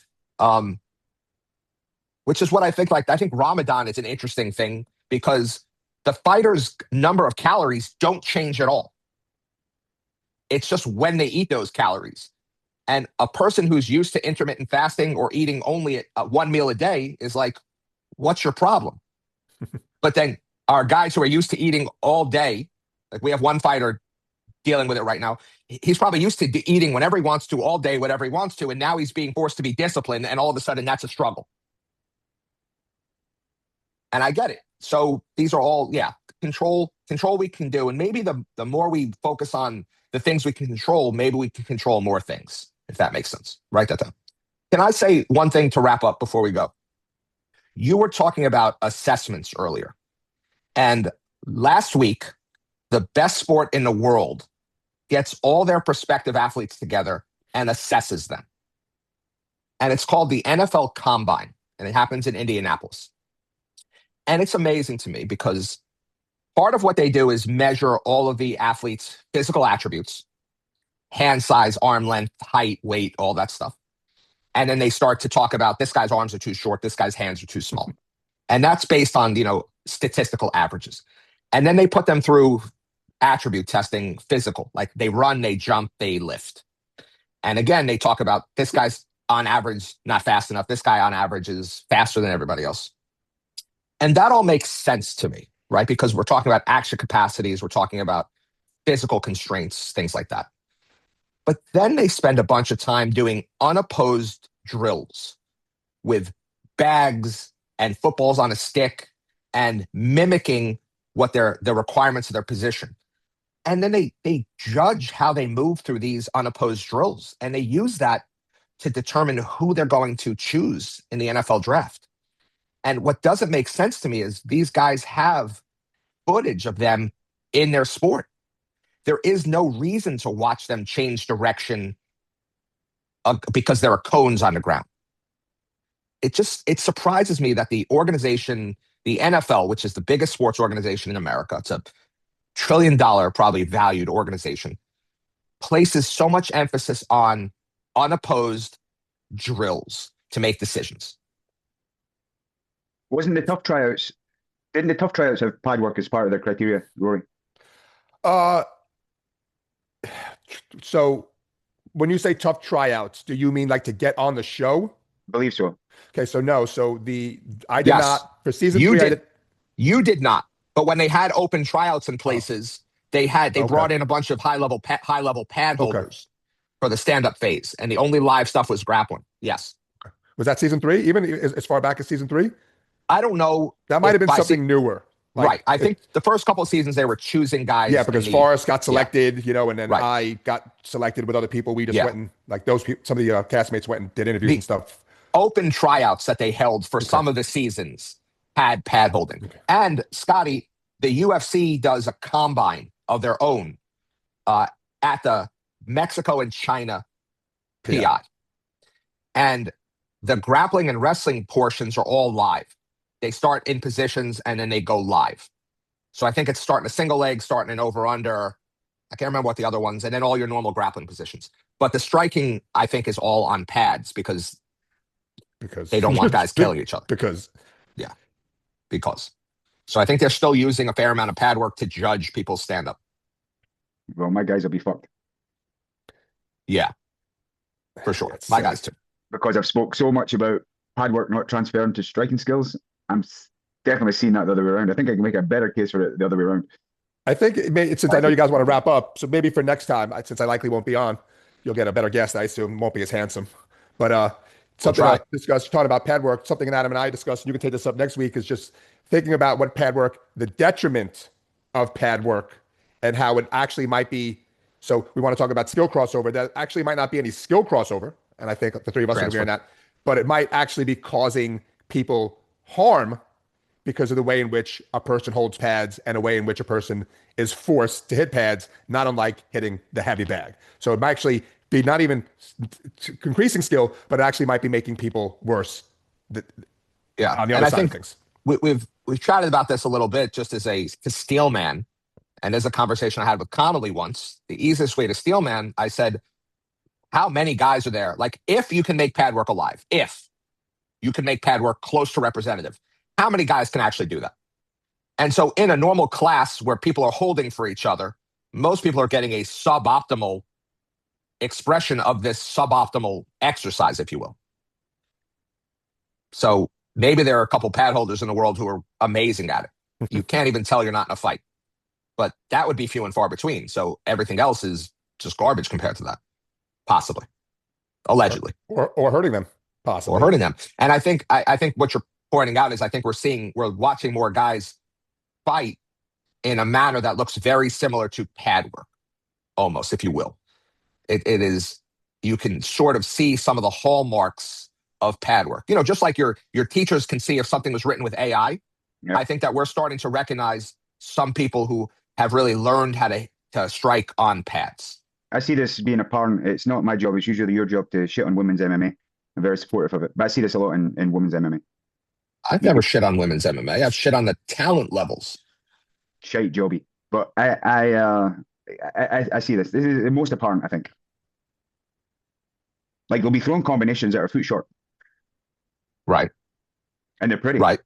Which is what I think Ramadan is an interesting thing because the fighter's number of calories don't change at all. It's just when they eat those calories. And a person who's used to intermittent fasting or eating only one meal a day is like, what's your problem? But then our guys who are used to eating all day, like we have one fighter dealing with it right now. He's probably used to eating whenever he wants to, all day, whatever he wants to. And now he's being forced to be disciplined. And all of a sudden that's a struggle. And I get it. So these are all, control we can do. And maybe the more we focus on the things we can control, maybe we can control more things, if that makes sense. Write that down. Can I say one thing to wrap up before we go? You were talking about assessments earlier. And last week, the best sport in the world gets all their prospective athletes together and assesses them. and it's called the NFL Combine, and it happens in Indianapolis. And it's amazing to me because part of what they do is measure all of the athletes' physical attributes, hand size, arm length, height, weight, all that stuff. And then they start to talk about this guy's arms are too short, this guy's hands are too small. And that's based on, statistical averages. And then they put them through attribute testing, physical, like they run, they jump, they lift. And again, they talk about this guy's on average not fast enough. This guy on average is faster than everybody else. And that all makes sense to me, right? Because we're talking about action capacities, we're talking about physical constraints, things like that. But then they spend a bunch of time doing unopposed drills with bags and footballs on a stick and mimicking what the requirements of their position. And then they judge how they move through these unopposed drills. And they use that to determine who they're going to choose in the NFL draft. And what doesn't make sense to me is these guys have footage of them in their sport. There is no reason to watch them change direction because there are cones on the ground. It surprises me that the organization, the NFL, which is the biggest sports organization in America, it's a $1 trillion probably valued organization, places so much emphasis on unopposed drills to make decisions. Didn't the tough tryouts have pad work as part of their criteria, Rory? So when you say tough tryouts, do you mean like to get on the show? I believe so. Okay, so no. So I did not for season you 3. Did. You did not. But when they had open tryouts in places, they brought in a bunch of high level pad holders for the stand up phase, and the only live stuff was grappling. Yes. Was that season 3? Even as far back as season 3? I don't know. That might have been something newer. Right. I think the first couple of seasons they were choosing guys. Yeah, because Forrest got selected, and then Right. I got selected with other people. We just went and those people, some of the castmates went and did interviews and stuff. Open tryouts that they held for some of the seasons had pad holding. Okay. And Scotty, the UFC does a combine of their own at the Mexico and China PI. And the grappling and wrestling portions are all live. They start in positions and then they go live. So I think it's starting a single leg, starting an over-under. I can't remember what the other ones, and then all your normal grappling positions. But the striking, I think, is all on pads because they don't want guys killing each other. Because. So I think they're still using a fair amount of pad work to judge people's stand-up. Well, my guys will be fucked. Yeah, for sure. My guys too. Because I've spoke so much about pad work not transferring to striking skills, I'm definitely seeing that the other way around. I think I can make a better case for it the other way around. I think since I know you guys want to wrap up, so maybe for next time, since I likely won't be on, you'll get a better guest. I assume won't be as handsome, but something I discussed, talking about pad work, something Adam and I discussed, and you can take this up next week, is just thinking about what pad work, the detriment of pad work, and how it actually might be. So we want to talk about skill crossover. That actually might not be any skill crossover, and I think the three of us agree on that. But it might actually be causing people harm because of the way in which a person holds pads and a way in which a person is forced to hit pads, not unlike hitting the heavy bag. So it might actually be not even increasing skill, but it actually might be making people worse. On the other side of things. We've chatted about this a little bit just as a steel man. And there's a conversation I had with Connolly once. The easiest way to steel man, I said, how many guys are there? Like, if you can make pad work alive, if you can make pad work close to representative, how many guys can actually do that? And so in a normal class where people are holding for each other, most people are getting a suboptimal expression of this suboptimal exercise, if you will. So maybe there are a couple pad holders in the world who are amazing at it. You can't even tell you're not in a fight. But that would be few and far between. So everything else is just garbage compared to that. Possibly. Allegedly. Or hurting them. Possibly. Or hurting them. And I think what you're pointing out is I think we're watching more guys fight in a manner that looks very similar to pad work, almost, if you will. It is, you can sort of see some of the hallmarks of pad work. Just like your teachers can see if something was written with AI. Yeah. I think that we're starting to recognize some people who have really learned how to strike on pads. I see this being apparent. It's not my job. It's usually your job to shit on women's MMA. I'm very supportive of it. But I see this a lot in women's MMA. I've never shit on women's MMA. I've shit on the talent levels. Shite jobby. But I see this. This is the most apparent, I think. Like they'll be throwing combinations that are foot short, Right. and they're pretty. Right.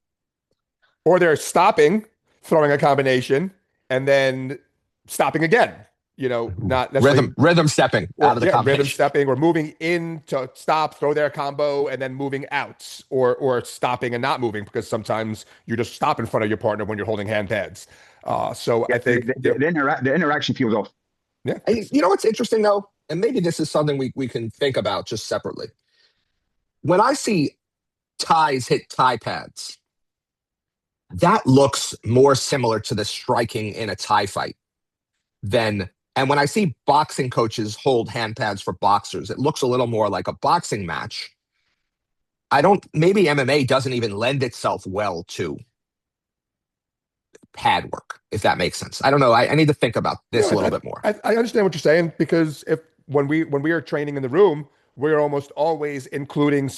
Or they're stopping, throwing a combination, and then stopping again. Not necessarily Rhythm stepping out of the rhythm combination. stepping, or moving in to stop, throw their combo, and then moving out, or stopping and not moving, because sometimes you just stop in front of your partner when you're holding hand pads. So Yeah, I think the interaction feels off. yeah, You know what's interesting though, and maybe this is something we can think about just separately. When I see ties hit tie pads, that looks more similar to the striking in a tie fight and when I see boxing coaches hold hand pads for boxers, it looks a little more like a boxing match. Maybe MMA doesn't even lend itself well to pad work, if that makes sense. I don't know. I need to think about this a little bit more. I understand what you're saying, because when we are training in the room, we're almost always including,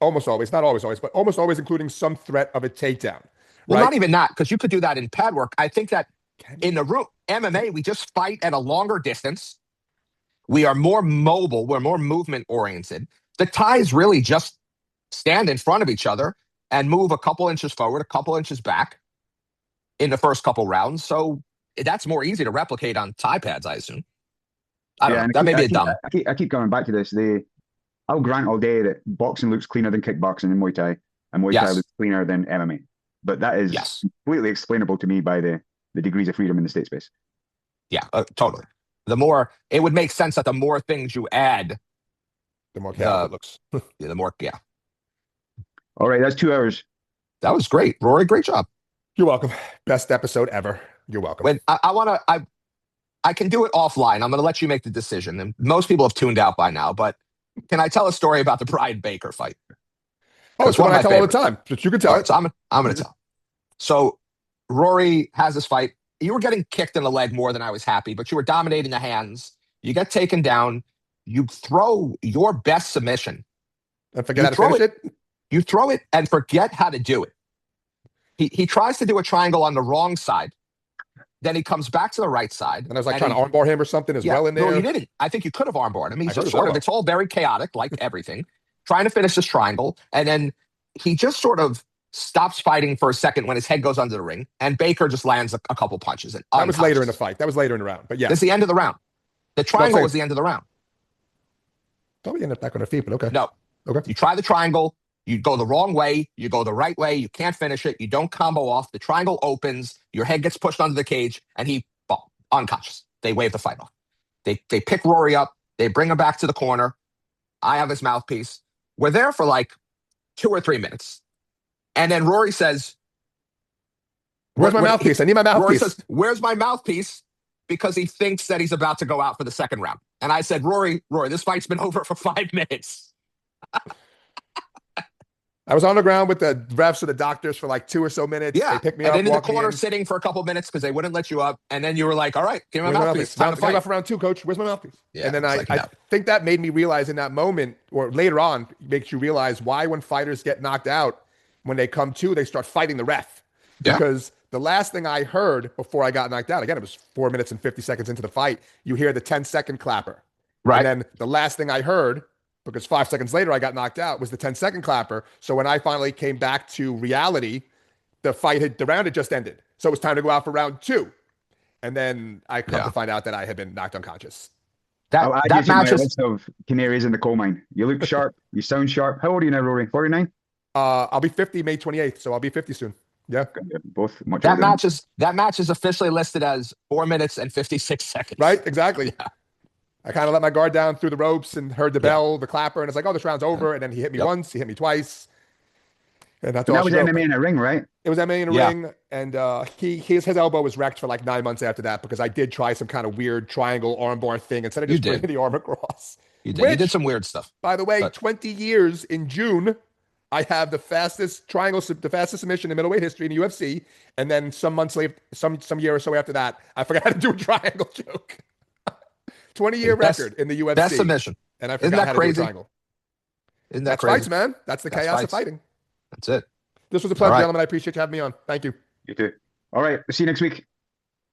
almost always, not always, but almost always including some threat of a takedown. Well, right? not even that, because you could do that in pad work. I think that in the room, MMA, we just fight at a longer distance. We are more mobile. We're more movement oriented. The ties really just stand in front of each other and move a couple inches forward, a couple inches back in the first couple rounds. So that's more easy to replicate on tie pads, I assume. I don't know. That may be a dumb. I keep coming back to this. I'll grant all day that boxing looks cleaner than kickboxing in Muay Thai, and Muay Thai looks cleaner than MMA. But that is completely explainable to me by the degrees of freedom in the state space. Yeah, totally. It would make sense that the more things you add, the more chaotic it looks. The more, yeah. All right, that's 2 hours. That was great, Rory. Great job. You're welcome. Best episode ever. You're welcome. When I can do it offline. I'm going to let you make the decision. And most people have tuned out by now, but can I tell a story about the Brian Baker fight? Oh, it's one I tell all the time. But you can tell it. So I'm going to tell. So Rory has this fight. You were getting kicked in the leg more than I was happy, but you were dominating the hands. You get taken down. You throw your best submission. And forget how to finish it? You throw it and forget how to do it. He tries to do a triangle on the wrong side. Then he comes back to the right side. And I was like trying to armbar him or something as well in there. No, you didn't. I think you could have armbarred him. He's just it's all very chaotic, like everything. Trying to finish this triangle. And then he just sort of stops fighting for a second when his head goes under the ring. And Baker just lands a couple punches. And that was later in the fight. That was later in the round. But yeah. That's the end of the round. The triangle was the end of the round. Thought we ended up back on our feet, but okay. No. Okay. You try the triangle. You go the wrong way. You go the right way. You can't finish it. You don't combo off. The triangle opens. Your head gets pushed under the cage, and he unconscious. They wave the fight off. They pick Rory up. They bring him back to the corner. I have his mouthpiece. We're there for like 2 or 3 minutes. And then Rory says, where's my mouthpiece? I need my mouthpiece. Rory says, where's my mouthpiece? Because he thinks that he's about to go out for the second round. And I said, Rory, this fight's been over for 5 minutes. I was on the ground with the refs or the doctors for like 2 or so minutes. Yeah. They picked me up. And then in the corner sitting for a couple minutes because they wouldn't let you up. And then you were like, all right, give me my mouthpiece. Time to fight for round 2, coach. Where's my mouthpiece? Yeah, and then I think that made me realize in that moment, or later on, makes you realize why when fighters get knocked out, when they come to, they start fighting the ref. Yeah. Because the last thing I heard before I got knocked out, again, it was 4 minutes and 50 seconds into the fight, you hear the 10-second clapper. Right. And then the last thing I heard, because 5 seconds later I got knocked out, was the 10-second clapper. So when I finally came back to reality, the round had just ended. So it was time to go out for round 2. And then I come to find out that I had been knocked unconscious. That match is list of canaries in the coal mine. You look sharp. You sound sharp. How old are you now, Rory? 49? I'll be 50 May 28th, so I'll be 50 soon. Yeah. Both much that match is officially listed as 4 minutes and 56 seconds. Right? Exactly. Yeah. I kind of let my guard down through the ropes and heard the bell, the clapper, and it's like, oh, this round's over. And then he hit me once, he hit me twice. And that was MMA in a ring, right? It was MMA in a ring. And his elbow was wrecked for like 9 months after that because I did try some kind of weird triangle armbar thing instead of just bringing the arm across. You did some weird stuff. By the way, 20 years in June, I have the fastest submission in middleweight history in the UFC. And then some months later, some year or so after that, I forgot how to do a triangle choke. 20-year record in the UFC. Best submission. And I forgot how to do a triangle. Isn't that That's crazy? fights, man. That's the That's chaos of fights. fighting. That's it. This was a pleasure, right. gentlemen. I appreciate you having me on. Thank you. You too. All right. See you next week.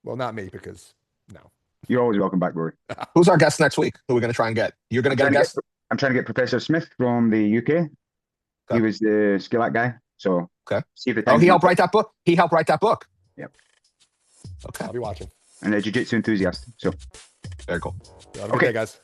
Well, not me, because no. You're always welcome back, Rory. Who's our guest next week? Who are we going to try and get? You're going to get a guest? I'm trying to get Professor Smith from the UK. Okay. He was the Skillat guy. So Okay. see if the Oh, time he helped write that book? He helped write that book? Yep. Okay. I'll be watching. And a jiu-jitsu enthusiast. So Very cool. Have a good day, guys.